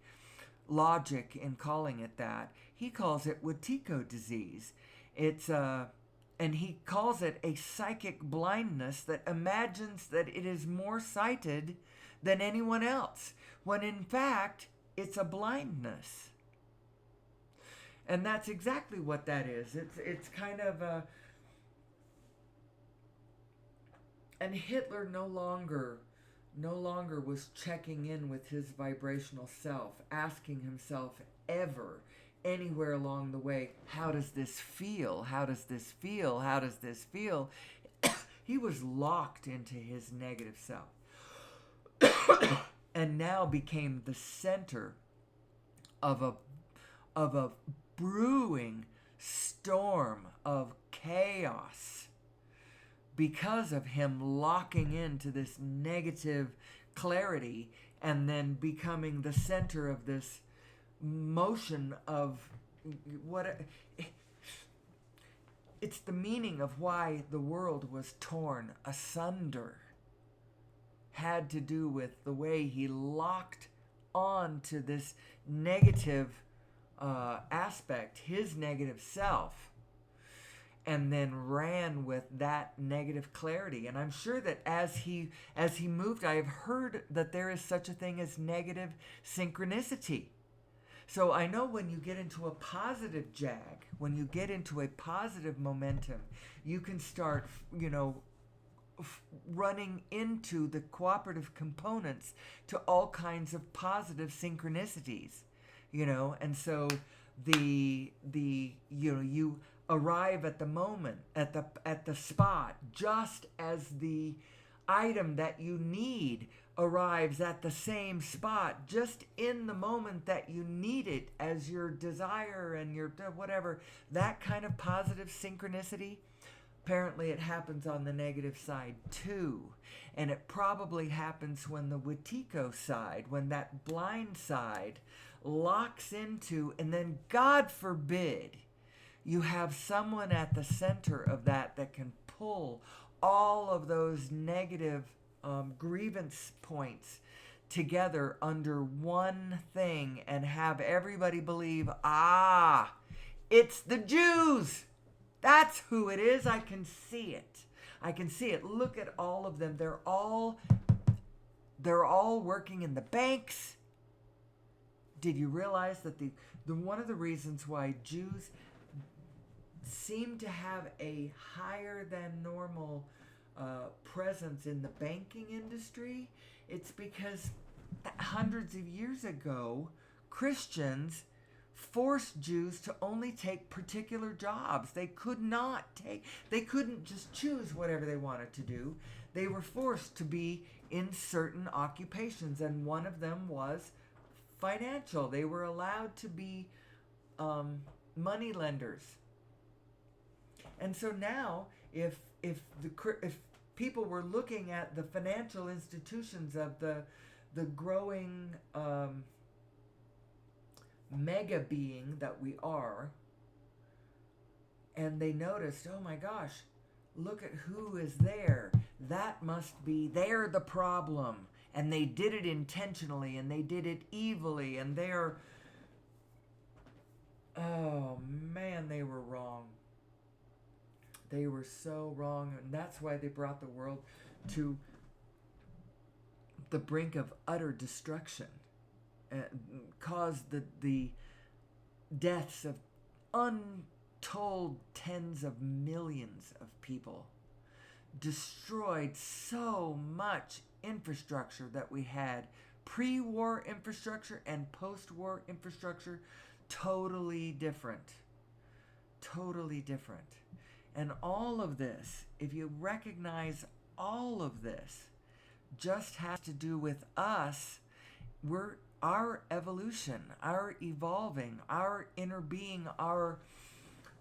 logic in calling it that. He calls it Wetiko disease. And he calls it a psychic blindness that imagines that it is more sighted than anyone else, when in fact it's a blindness. And that's exactly what that is. It's kind of a... And Hitler no longer was checking in with his vibrational self, asking himself ever, anywhere along the way, how does this feel? How does this feel? How does this feel? He was locked into his negative self. And now became the center of a brewing storm of chaos, because of him locking into this negative clarity and then becoming the center of this motion of what it's the meaning of why the world was torn asunder, had to do with the way he locked on to this negative aspect, his negative self, and then ran with that negative clarity. And I'm sure that as he moved, I have heard that there is such a thing as negative synchronicity. So I know when you get into a positive jag, when you get into a positive momentum, you can start, running into the cooperative components to all kinds of positive synchronicities, and so you arrive at the moment, at the spot, just as the item that you need arrives at the same spot, just in the moment that you need it, as your desire and your whatever, that kind of positive synchronicity. Apparently it happens on the negative side too. And it probably happens when the Wetiko side, when that blind side locks into, and then God forbid, you have someone at the center of that can pull all of those negative grievance points together under one thing and have everybody believe, it's the Jews. That's who it is. I can see it. Look at all of them. They're all working in the banks. Did you realize that the one of the reasons why Jews seem to have a higher than normal presence in the banking industry? It's because hundreds of years ago, Christians forced Jews to only take particular jobs. They couldn't just choose whatever they wanted to do. They were forced to be in certain occupations, and one of them was financial. They were allowed to be money lenders. And so now, if people were looking at the financial institutions of the growing mega being that we are, and they noticed, oh my gosh, look at who is there. That must be, they're the problem. And they did it intentionally, and they did it evilly, and oh man, they were wrong. They were so wrong, and that's why they brought the world to the brink of utter destruction, caused the deaths of untold tens of millions of people, destroyed so much infrastructure that we had, pre-war infrastructure and post-war infrastructure, totally different. Totally different. And all of this, if you recognize all of this, just has to do with us. Our evolution, our evolving, our inner being, our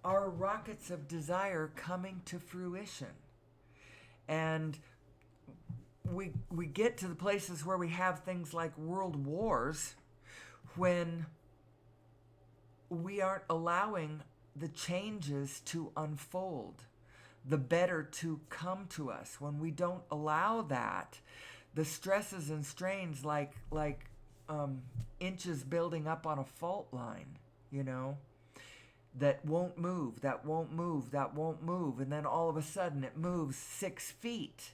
rockets of desire coming to fruition. And we get to the places where we have things like world wars when we aren't allowing the changes to unfold, the better to come to us. When we don't allow that, the stresses and strains like inches building up on a fault line, that won't move, that won't move, that won't move, and then all of a sudden it moves 6 feet,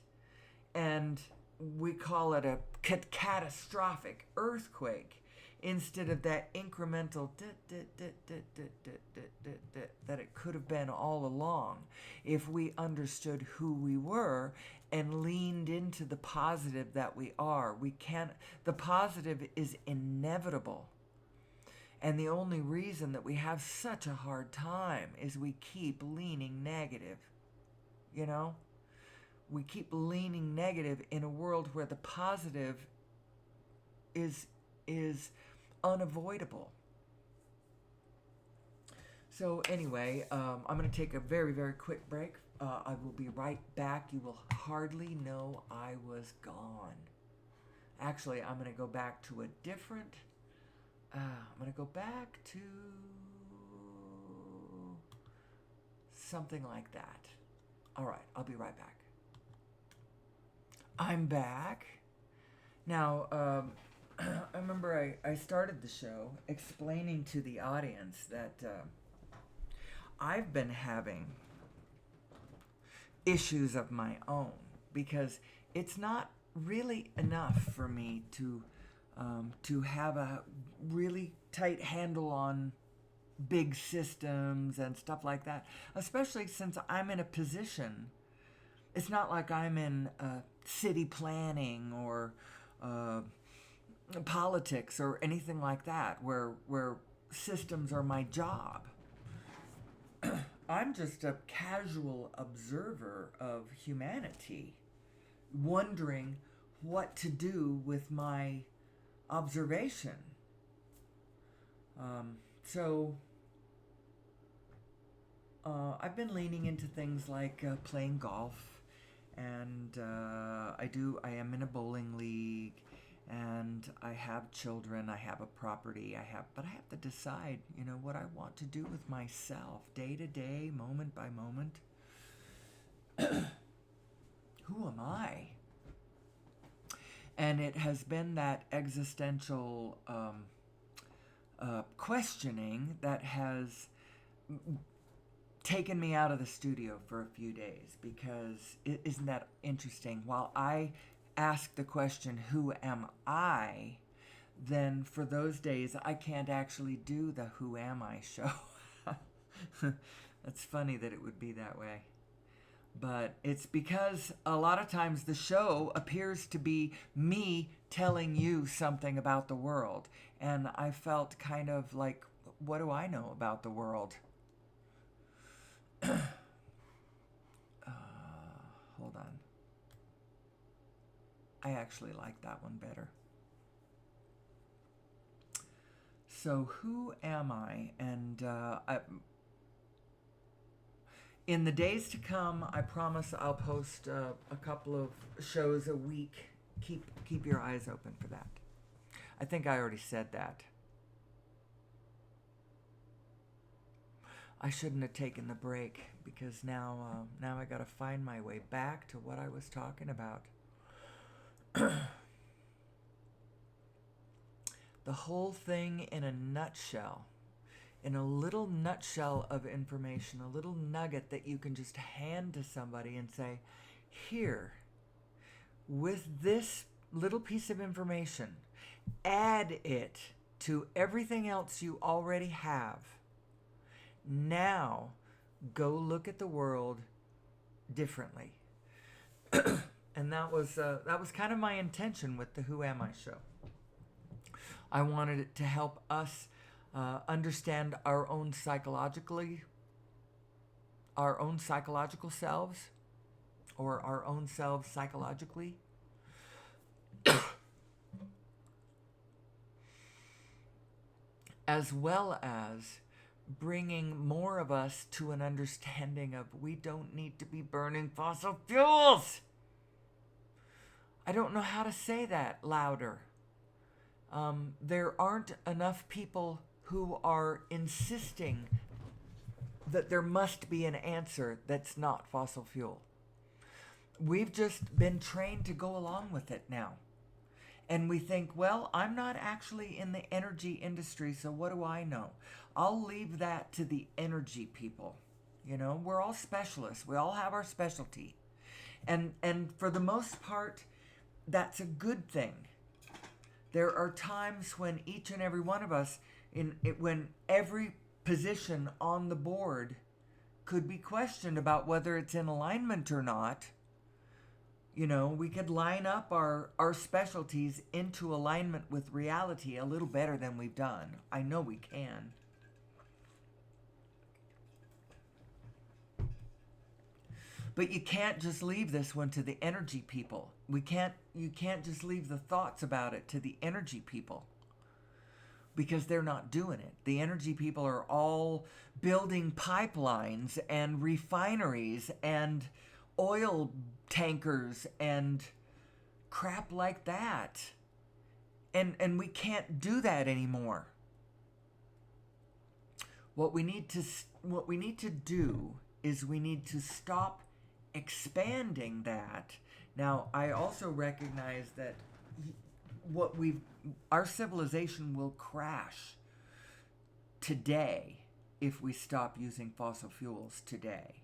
and we call it a catastrophic earthquake instead of that incremental that it could have been all along if we understood who we were and leaned into the positive that we are. The positive is inevitable. And the only reason that we have such a hard time is we keep leaning negative. We keep leaning negative in a world where the positive is unavoidable. So anyway, I'm going to take a very, very quick break. I will be right back. You will hardly know I was gone. Actually, I'm going to go back to a different... I'm going to go back to something like that. All right, I'll be right back. I'm back. Now, I remember I started the show explaining to the audience that I've been having issues of my own because it's not really enough for me to have a really tight handle on big systems and stuff like that, especially since I'm in a position. It's not like I'm in city planning or politics or anything like that where systems are my job. I'm just a casual observer of humanity, wondering what to do with my observation. So I've been leaning into things like playing golf, and I am in a bowling league, and I have children, I have a property, but I have to decide, what I want to do with myself day to day, moment by moment. Who am I? And it has been that existential questioning that has taken me out of the studio for a few days, because isn't that interesting? While I ask the question, who am I? Then for those days, I can't actually do the Who Am I show. It's funny that it would be that way. But it's because a lot of times the show appears to be me telling you something about the world. And I felt kind of like, what do I know about the world? Hold on. I actually like that one better. So who am I? And in the days to come, I promise I'll post a couple of shows a week. Keep your eyes open for that. I think I already said that. I shouldn't have taken the break, because now I got to find my way back to what I was talking about. The whole thing in a nutshell in a little nutshell of information, a little nugget that you can just hand to somebody and say, here, with this little piece of information, add it to everything else you already have. Now, go look at the world differently. And that was kind of my intention with the Who Am I show. I wanted it to help us understand our own psychological selves, or our own selves psychologically. As well as bringing more of us to an understanding of we don't need to be burning fossil fuels. I don't know how to say that louder. There aren't enough people who are insisting that there must be an answer that's not fossil fuel. We've just been trained to go along with it now. And we think, well, I'm not actually in the energy industry, so what do I know? I'll leave that to the energy people. You know, we're all specialists. We all have our specialty. And for the most part, that's a good thing. There are times when each and every one of us, when every position on the board could be questioned about whether it's in alignment or not. You know, we could line up our specialties into alignment with reality a little better than we've done. I know we can. But you can't just leave this one to the energy people. You can't just leave the thoughts about it to the energy people, because they're not doing it. The energy people are all building pipelines and refineries and oil tankers and crap like that. And we can't do that anymore. What we need to do is we need to stop expanding that. Now, I also recognize that our civilization will crash today if we stop using fossil fuels today.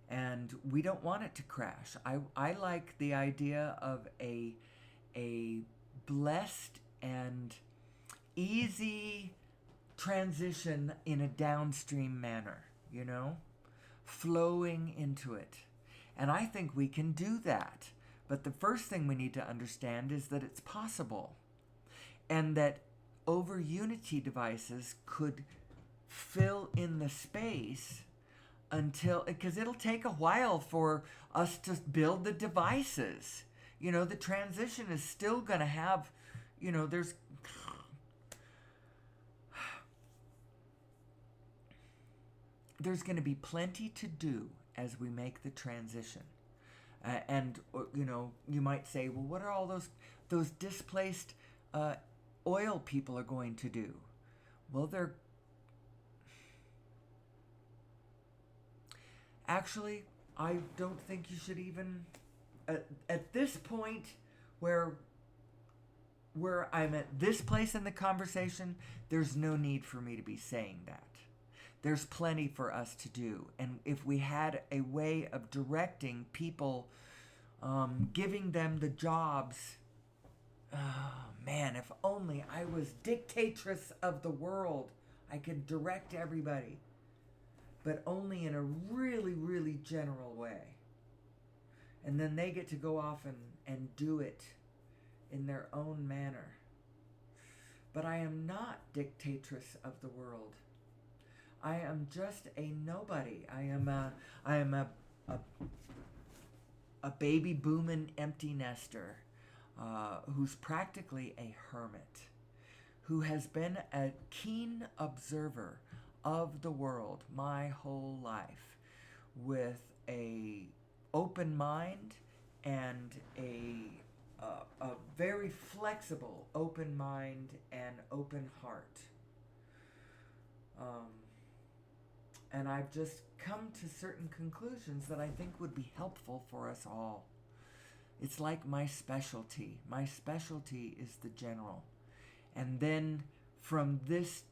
And we don't want it to crash. I like the idea of a blessed and easy transition in a downstream manner, you know? Flowing into it. And I think we can do that. But the first thing we need to understand is that it's possible. And that over Unity devices could fill in the space because it'll take a while for us to build the devices. You know, the transition is still going to have, you know, there's going to be plenty to do as we make the transition. And, you know, you might say, well, what are all those displaced oil people are going to do? Well, actually, I don't think you should even, at this point where I'm at this place in the conversation, there's no need for me to be saying that. There's plenty for us to do. And if we had a way of directing people, giving them the jobs, oh man, if only I was dictatress of the world, I could direct everybody. But only in a really, really general way. And then they get to go off and do it in their own manner. But I am not dictatress of the world. I am just a nobody. I am a baby booming empty nester who's practically a hermit, who has been a keen observer of the world my whole life, with a open mind and a very flexible open mind and open heart. And I've just come to certain conclusions that I think would be helpful for us all. It's like my specialty. My specialty is the general. And then from this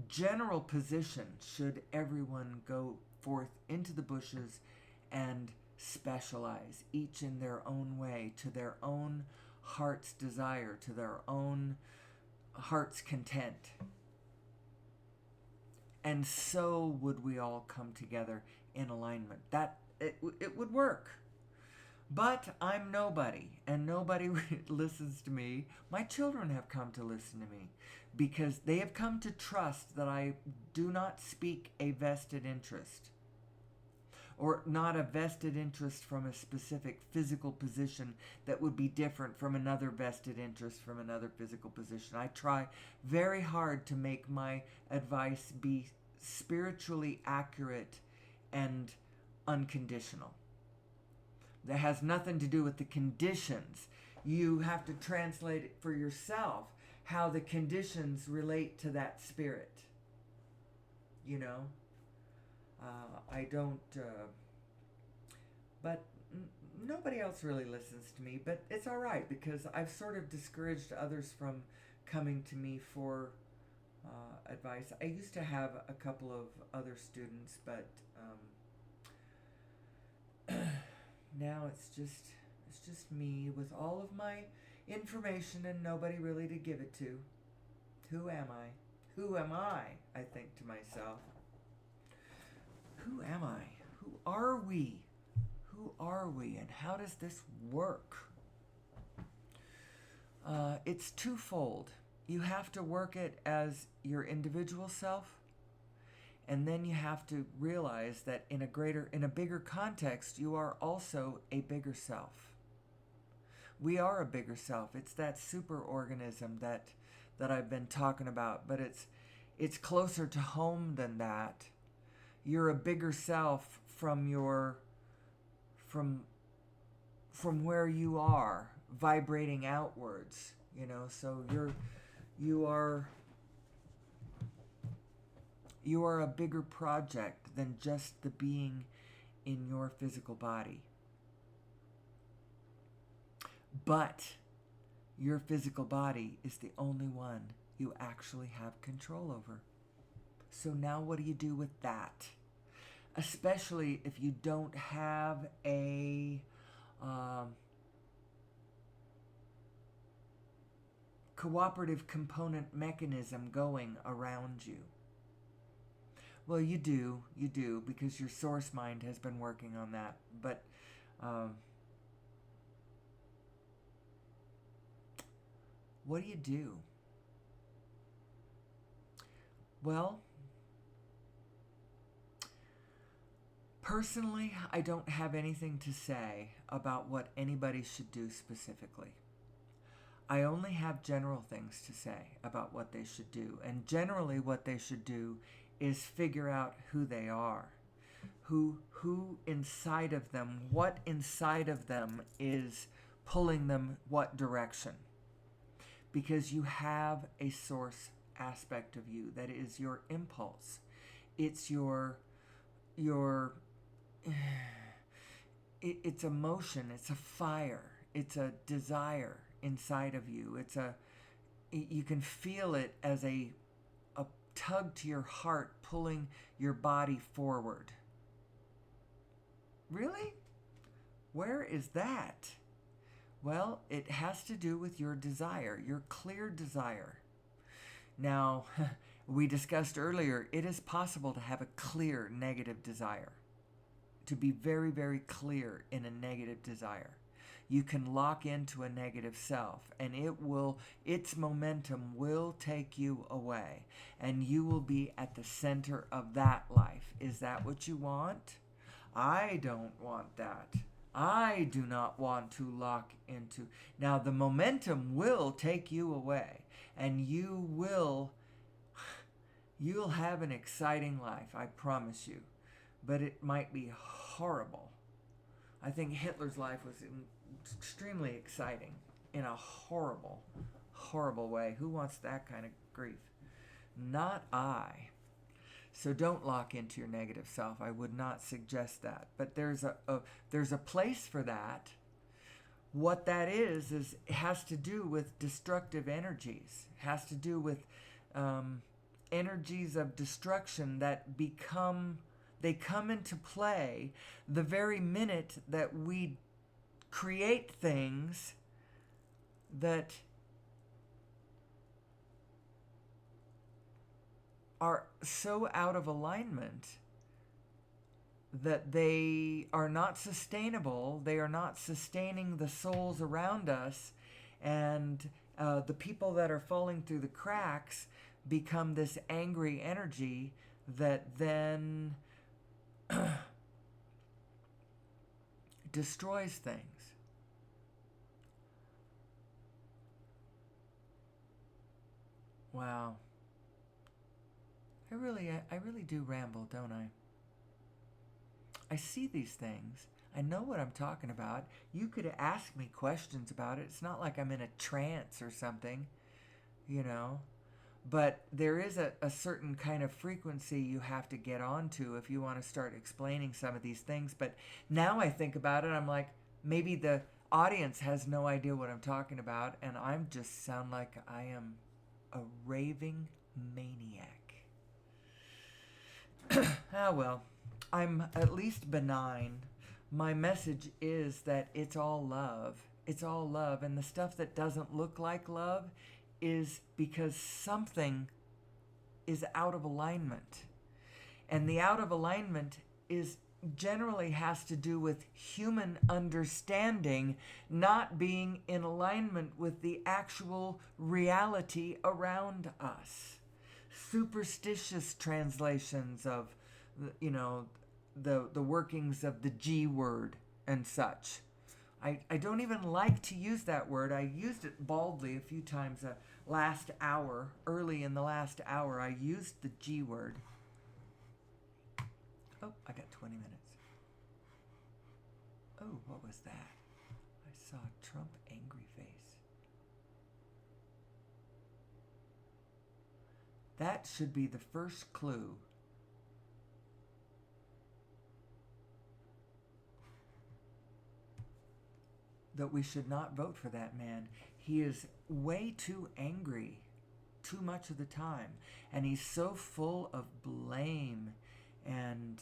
general position should everyone go forth into the bushes and specialize, each in their own way, to their own heart's desire, to their own heart's content. And so would we all come together in alignment. That it would work. But I'm nobody, and nobody listens to me. My children have come to listen to me because they have come to trust that I do not speak a vested interest, or not a vested interest from a specific physical position that would be different from another vested interest from another physical position. I try very hard to make my advice be spiritually accurate and unconditional. That has nothing to do with the conditions. You have to translate it for yourself, how the conditions relate to that spirit. You know? I don't, but nobody else really listens to me, but it's all right because I've sort of discouraged others from coming to me for advice. I used to have a couple of other students, but now it's just me with all of my information and nobody really to give it to. Who am I? Who am I think to myself. Who am I? Who are we? Who are we, and how does this work? It's twofold. You have to work it as your individual self, and then you have to realize that in a bigger context, you are also a bigger self. We are a bigger self. It's that superorganism that I've been talking about, but it's closer to home than that. You're a bigger self from where you are, vibrating outwards, so you are a bigger project than just the being in your physical body. But your physical body is the only one you actually have control over. So now what do you do with that? Especially if you don't have a cooperative component mechanism going around you. Well, you do, because your source mind has been working on that. But what do? Well, personally, I don't have anything to say about what anybody should do specifically. I only have general things to say about what they should do. And generally what they should do is figure out who they are. Who inside of them, what inside of them is pulling them what direction. Because you have a source aspect of you that is your impulse. It's it's emotion, it's a fire, it's a desire inside of you. You can feel it as a tug to your heart pulling your body forward. Really? Where is that? Well, it has to do with your desire, your clear desire. Now, we discussed earlier, it is possible to have a clear negative desire. To be very, very clear in a negative desire. You can lock into a negative self, and its momentum will take you away, and you will be at the center of that life. Is that what you want? I don't want that. I do not want to lock into. Now, the momentum will take you away, and you'll have an exciting life, I promise you. But it might be horrible. I think Hitler's life was extremely exciting in a horrible, horrible way. Who wants that kind of grief? Not I. So don't lock into your negative self. I would not suggest that. But there's a place for that. What that is it has to do with destructive energies. It has to do with energies of destruction that they come into play the very minute that we create things that are so out of alignment that they are not sustainable. They are not sustaining the souls around us, and the people that are falling through the cracks become this angry energy that then destroys things. Wow. I really do ramble, don't I? I see these things. I know what I'm talking about. You could ask me questions about it. It's not like I'm in a trance or something, you know. But there is a certain kind of frequency you have to get onto if you want to start explaining some of these things. But now I think about it, I'm like, maybe the audience has no idea what I'm talking about, and I'm just sound like I am a raving maniac. Ah, well, I'm at least benign. My message is that it's all love. It's all love. And the stuff that doesn't look like love is because something is out of alignment. And the out of alignment is generally has to do with human understanding not being in alignment with the actual reality around us. Superstitious translations of, you know, the workings of the G word and such. I don't even like to use that word. I used it baldly a few times early in the last hour, I used the G word. Oh, I got 20 minutes. Oh, what was that? I saw Trump angry face. That should be the first clue. That we should not vote for that man. He is way too angry too much of the time. And he's so full of blame and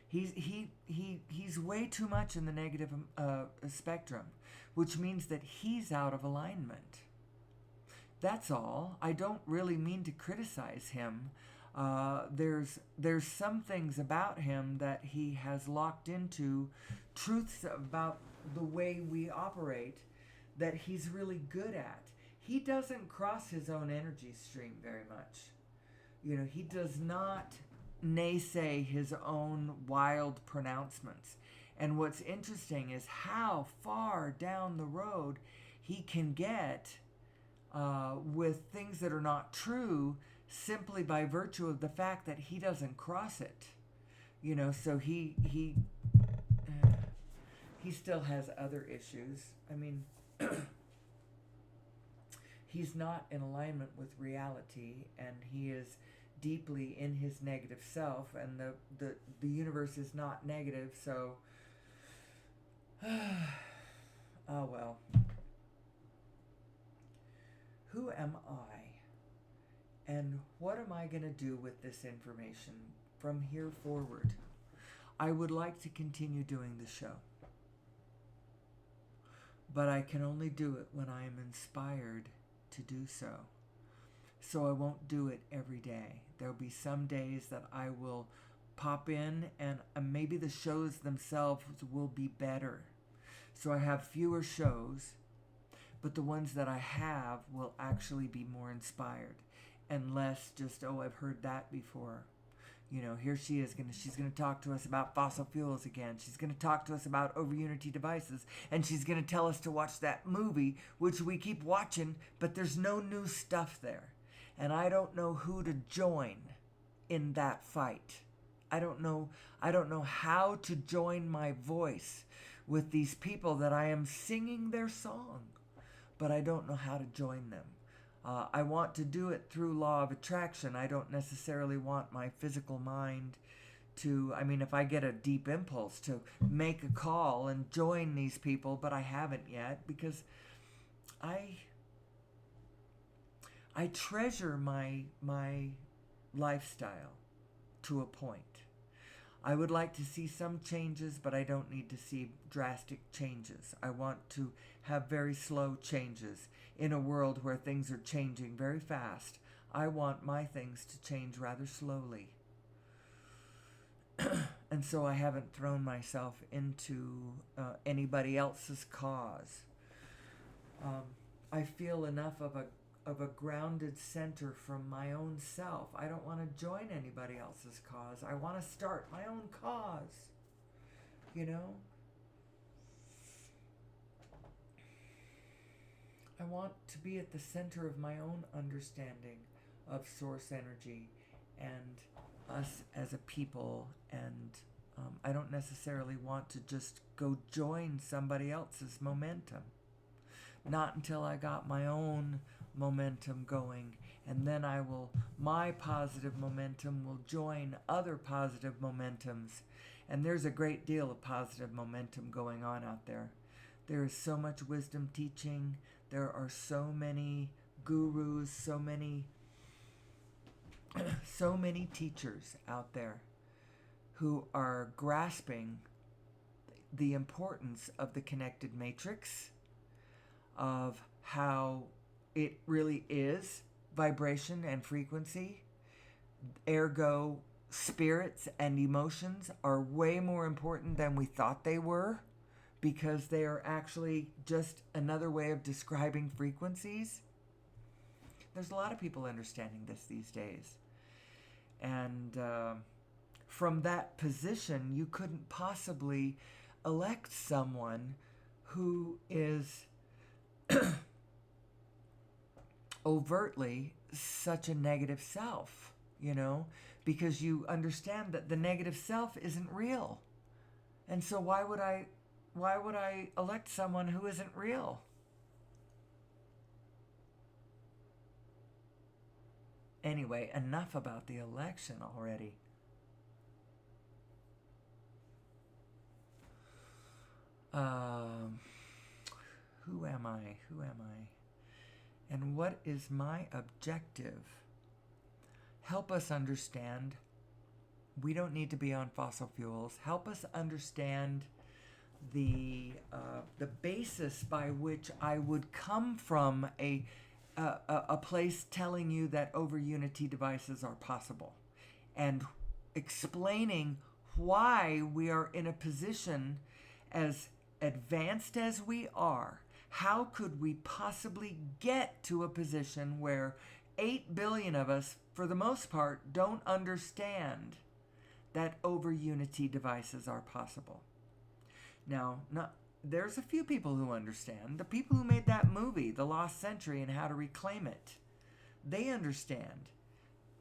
he's way too much in the negative spectrum, which means that he's out of alignment. That's all. I don't really mean to criticize him. There's some things about him that he has locked into, truths about the way we operate that he's really good at. He doesn't cross his own energy stream very much. You know, he does not naysay his own wild pronouncements. And what's interesting is how far down the road he can get with things that are not true simply by virtue of the fact that he doesn't cross it. You know, so he still has other issues. I mean, he's not in alignment with reality, and he is deeply in his negative self, and the universe is not negative, so oh well. Who am I? And what am I going to do with this information from here forward? I would like to continue doing the show. But I can only do it when I am inspired to do so. So I won't do it every day. There'll be some days that I will pop in, and maybe the shows themselves will be better. So I have fewer shows, but the ones that I have will actually be more inspired and less just, oh, I've heard that before. You know, here she is, she's going to talk to us about fossil fuels again. She's going to talk to us about over-unity devices, and she's going to tell us to watch that movie, which we keep watching, but there's no new stuff there. And I don't know who to join in that fight. I don't know how to join my voice with these people that I am singing their song, but I don't know how to join them. I want to do it through law of attraction. I don't necessarily want my physical mind to, I mean, if I get a deep impulse to make a call and join these people, but I haven't yet, because I treasure my lifestyle to a point. I would like to see some changes, but I don't need to see drastic changes. I want to have very slow changes in a world where things are changing very fast. I want my things to change rather slowly. And so I haven't thrown myself into anybody else's cause. I feel enough of a grounded center from my own self. I don't want to join anybody else's cause. I want to start my own cause. You know? I want to be at the center of my own understanding of source energy and us as a people, and I don't necessarily want to just go join somebody else's momentum. Not until I got my own momentum going, and then my positive momentum will join other positive momentums. And there's a great deal of positive momentum going on out there. There is so much wisdom teaching. There are so many gurus, so many teachers out there who are grasping the importance of the connected matrix, of how it really is vibration and frequency. Ergo, spirits and emotions are way more important than we thought they were, because they are actually just another way of describing frequencies. There's a lot of people understanding this these days. And from that position, you couldn't possibly elect someone who is overtly such a negative self, because you understand that the negative self isn't real. And so why would I elect someone who isn't real? Anyway, enough about the election already. Who am I? And what is my objective? Help us understand. We don't need to be on fossil fuels. Help us understand the basis by which I would come from a place telling you that over-unity devices are possible, and explaining why we are in a position as advanced as we are. How could we possibly get to a position where 8 billion of us, for the most part, don't understand that over-unity devices are possible? Now, there's a few people who understand. The people who made that movie, The Lost Century, and How to Reclaim It, they understand.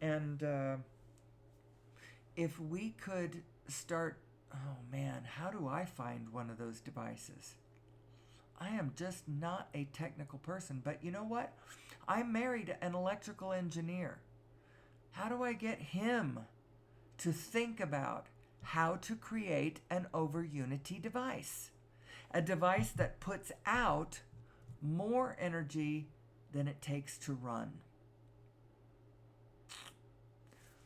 And if we could start, oh man, how do I find one of those devices? I am just not a technical person, but you know what? I married an electrical engineer. How do I get him to think about how to create an over-unity device? A device that puts out more energy than it takes to run.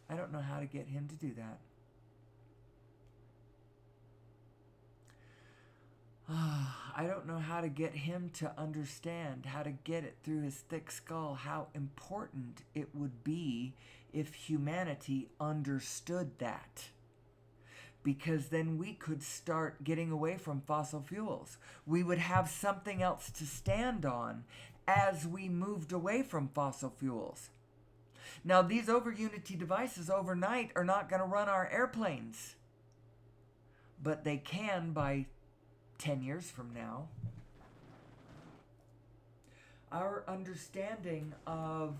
I don't know how to get him to do that. I don't know how to get him to understand, how to get it through his thick skull, how important it would be if humanity understood that. Because then we could start getting away from fossil fuels. We would have something else to stand on as we moved away from fossil fuels. Now, these over-unity devices overnight are not going to run our airplanes. But they can by 10 years from now. Our understanding of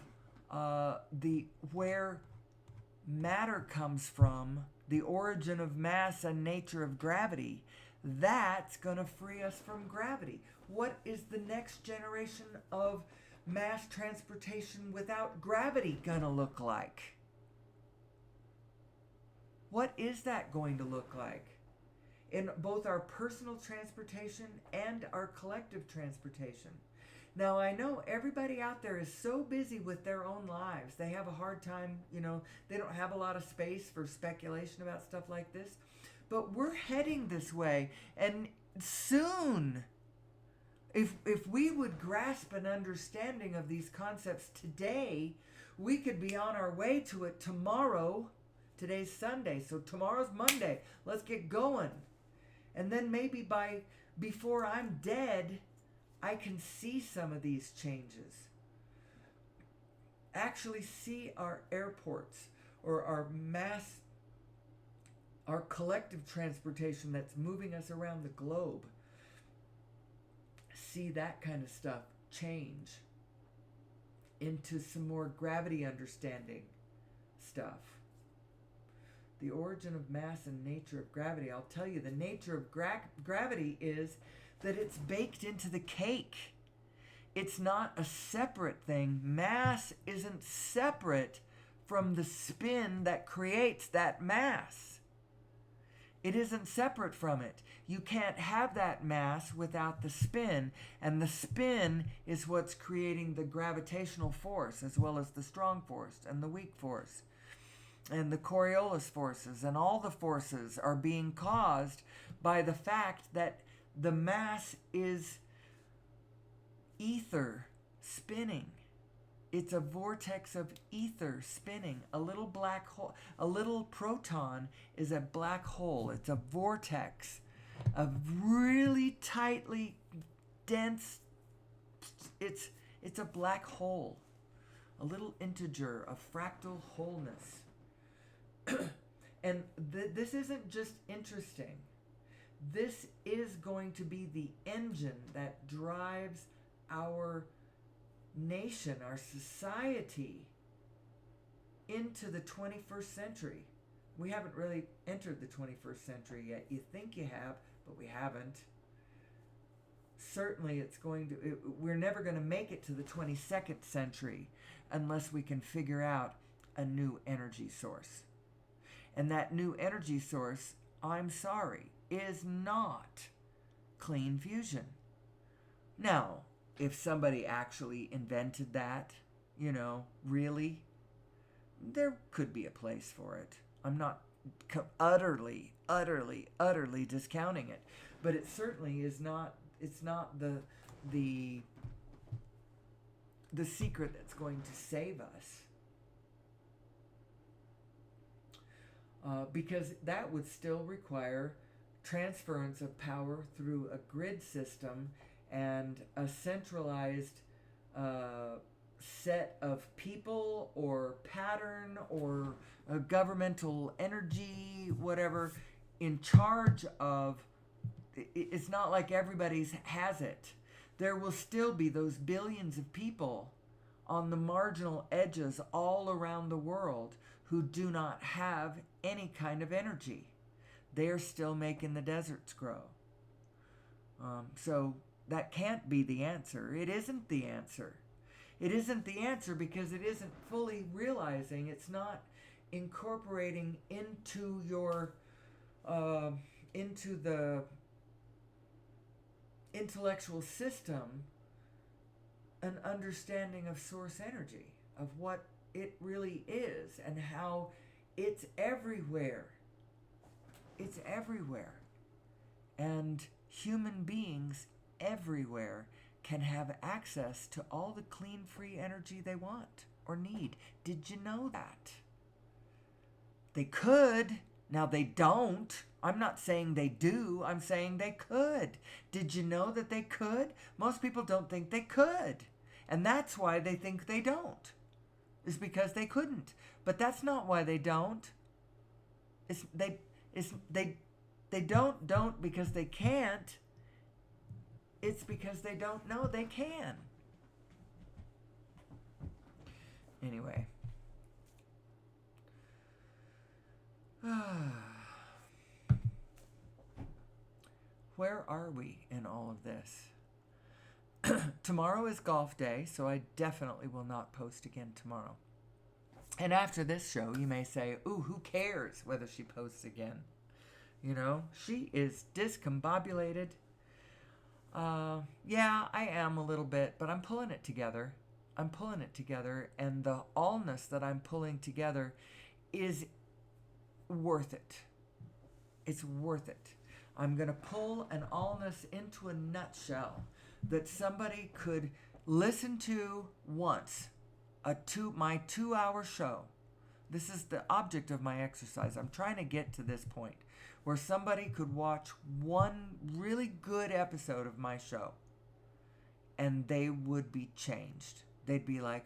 where matter comes from, the origin of mass and nature of gravity, that's going to free us from gravity. What is the next generation of mass transportation without gravity going to look like? What is that going to look like? In both our personal transportation and our collective transportation. Now, I know everybody out there is so busy with their own lives. They have a hard time, they don't have a lot of space for speculation about stuff like this. But we're heading this way. And soon, if we would grasp an understanding of these concepts today, we could be on our way to it tomorrow. Today's Sunday, so tomorrow's Monday. Let's get going. And then maybe before I'm dead, I can see some of these changes. Actually see our airports or our collective transportation that's moving us around the globe. See that kind of stuff change into some more gravity understanding stuff. The origin of mass and nature of gravity. I'll tell you, the nature of gravity is that it's baked into the cake. It's not a separate thing. Mass isn't separate from the spin that creates that mass. It isn't separate from it. You can't have that mass without the spin, and the spin is what's creating the gravitational force, as well as the strong force and the weak force. And the Coriolis forces and all the forces are being caused by the fact that the mass is ether spinning. It's a vortex of ether spinning. A little black hole, a little proton is a black hole. It's a vortex of really tightly dense, it's a black hole. A little integer of fractal wholeness. And this isn't just interesting. This is going to be the engine that drives our nation, our society, into the 21st century. We haven't really entered the 21st century yet. You think you have, but we haven't. Certainly we're never going to make it to the 22nd century unless we can figure out a new energy source. And that new energy source, I'm sorry, is not clean fusion. Now, if somebody actually invented that, really, there could be a place for it. I'm not utterly discounting it. But it certainly is not, it's not the secret that's going to save us. Because that would still require transference of power through a grid system and a centralized set of people or pattern or a governmental energy, whatever, in charge of. It's not like everybody has it. There will still be those billions of people on the marginal edges all around the world who do not have any kind of energy. They are still making the deserts grow. So that can't be the answer. It isn't the answer. It isn't the answer because it isn't fully realizing, it's not incorporating into your, into the intellectual system an understanding of source energy, of what it really is and how it's everywhere. It's everywhere. And human beings everywhere can have access to all the clean, free energy they want or need. Did you know that? They could. Now they don't. I'm not saying they do. I'm saying they could. Did you know that they could? Most people don't think they could. And that's why they think they don't. Is because they couldn't. But that's not why they don't. They don't because they can't. It's because they don't know they can. Anyway. Where are we in all of this? Tomorrow is golf day, so I definitely will not post again tomorrow. And after this show, you may say, ooh, who cares whether she posts again? She is discombobulated. Yeah, I am a little bit, but I'm pulling it together. I'm pulling it together, and the allness that I'm pulling together is worth it. It's worth it. I'm going to pull an allness into a nutshell that somebody could listen to once. My 2-hour show. This is the object of my exercise. I'm trying to get to this point where somebody could watch one really good episode of my show and they would be changed. They'd be like,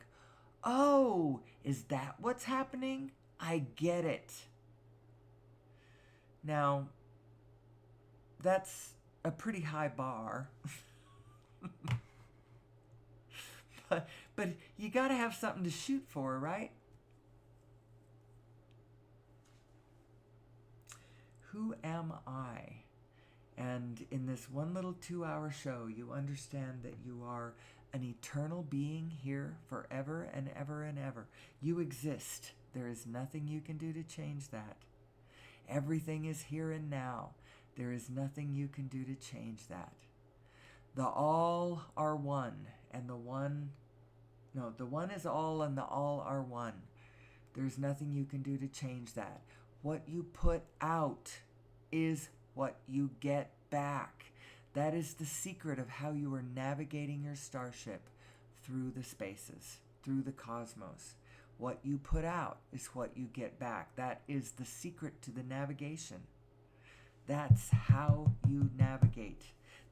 oh, is that what's happening? I get it. Now, that's a pretty high bar. but you got to have something to shoot for, right? Who am I? And in this one little 2-hour show, you understand that you are an eternal being here forever and ever and ever. You exist. There is nothing you can do to change that. Everything is here and now. There is nothing you can do to change that. The all are one, and the one is all and the all are one. There's nothing you can do to change that. What you put out is what you get back. That is the secret of how you are navigating your starship through the spaces, through the cosmos. What you put out is what you get back. That is the secret to the navigation. That's how you navigate.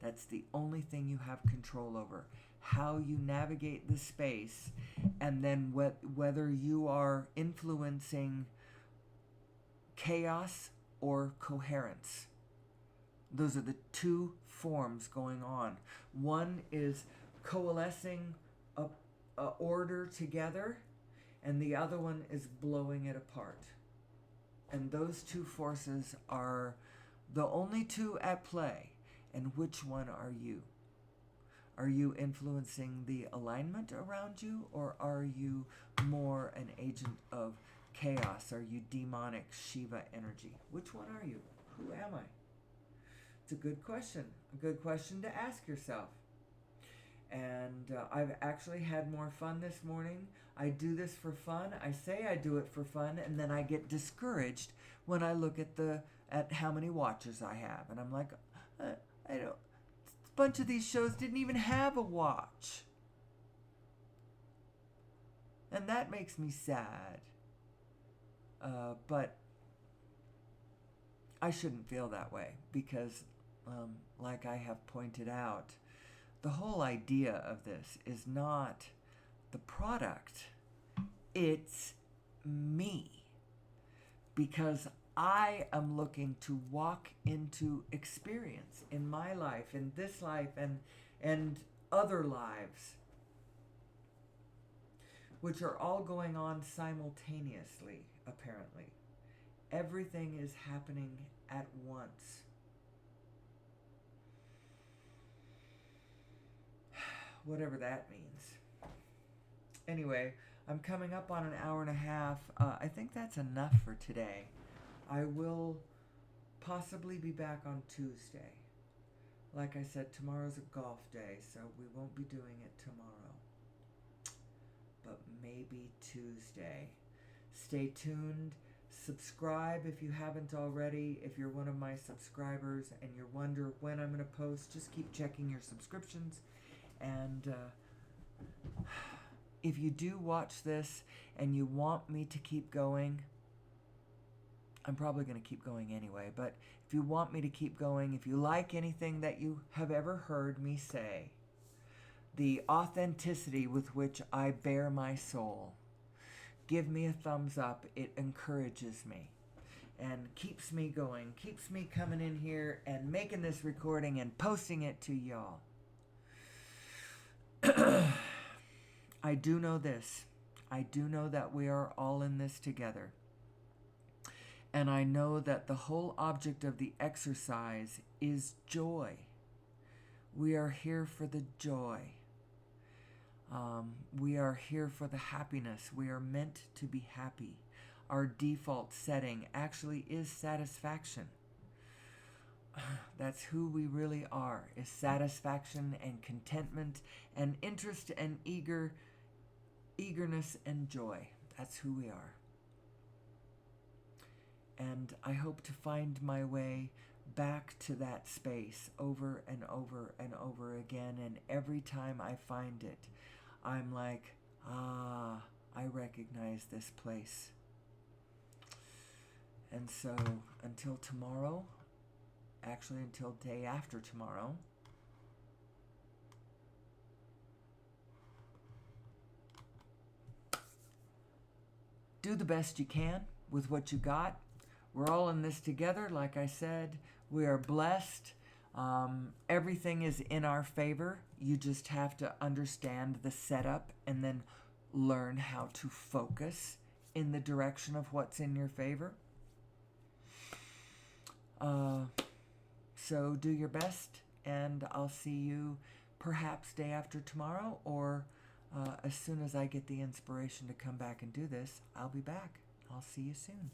That's the only thing you have control over. How you navigate the space, and then whether you are influencing chaos or coherence. Those are the two forms going on. One is coalescing a order together, and the other one is blowing it apart. And those two forces are the only two at play. And which one are you? Are you influencing the alignment around you, or are you more an agent of chaos? Are you demonic Shiva energy? Which one are you? Who am I? It's a good question. A good question to ask yourself. And I've actually had more fun this morning. I do this for fun. I say I do it for fun, and then I get discouraged when I look at how many watches I have, and I'm like, I don't. A bunch of these shows didn't even have a watch, and that makes me sad. But I shouldn't feel that way because, like I have pointed out, the whole idea of this is not the product, it's me. Because I am looking to walk into experience in my life, in this life, and other lives, which are all going on simultaneously, apparently. Everything is happening at once. Whatever that means. Anyway, I'm coming up on an hour and a half. I think that's enough for today. I will possibly be back on Tuesday. Like I said, tomorrow's a golf day, so we won't be doing it tomorrow. But maybe Tuesday. Stay tuned. Subscribe if you haven't already. If you're one of my subscribers and you wonder when I'm going to post, just keep checking your subscriptions. And if you do watch this and you want me to keep going, I'm probably going to keep going anyway, but if you want me to keep going, if you like anything that you have ever heard me say, the authenticity with which I bear my soul, give me a thumbs up. It encourages me and keeps me going, keeps me coming in here and making this recording and posting it to y'all. I do know this. I do know that we are all in this together. And I know that the whole object of the exercise is joy. We are here for the joy. We are here for the happiness. We are meant to be happy. Our default setting actually is satisfaction. That's who we really are, is satisfaction and contentment and interest and eagerness and joy. That's who we are. And I hope to find my way back to that space over and over and over again. And every time I find it, I'm like, I recognize this place. And so until tomorrow, actually until day after tomorrow, do the best you can with what you got. We're all in this together. Like I said, we are blessed. Everything is in our favor. You just have to understand the setup and then learn how to focus in the direction of what's in your favor. So do your best, and I'll see you perhaps day after tomorrow, or as soon as I get the inspiration to come back and do this, I'll be back. I'll see you soon.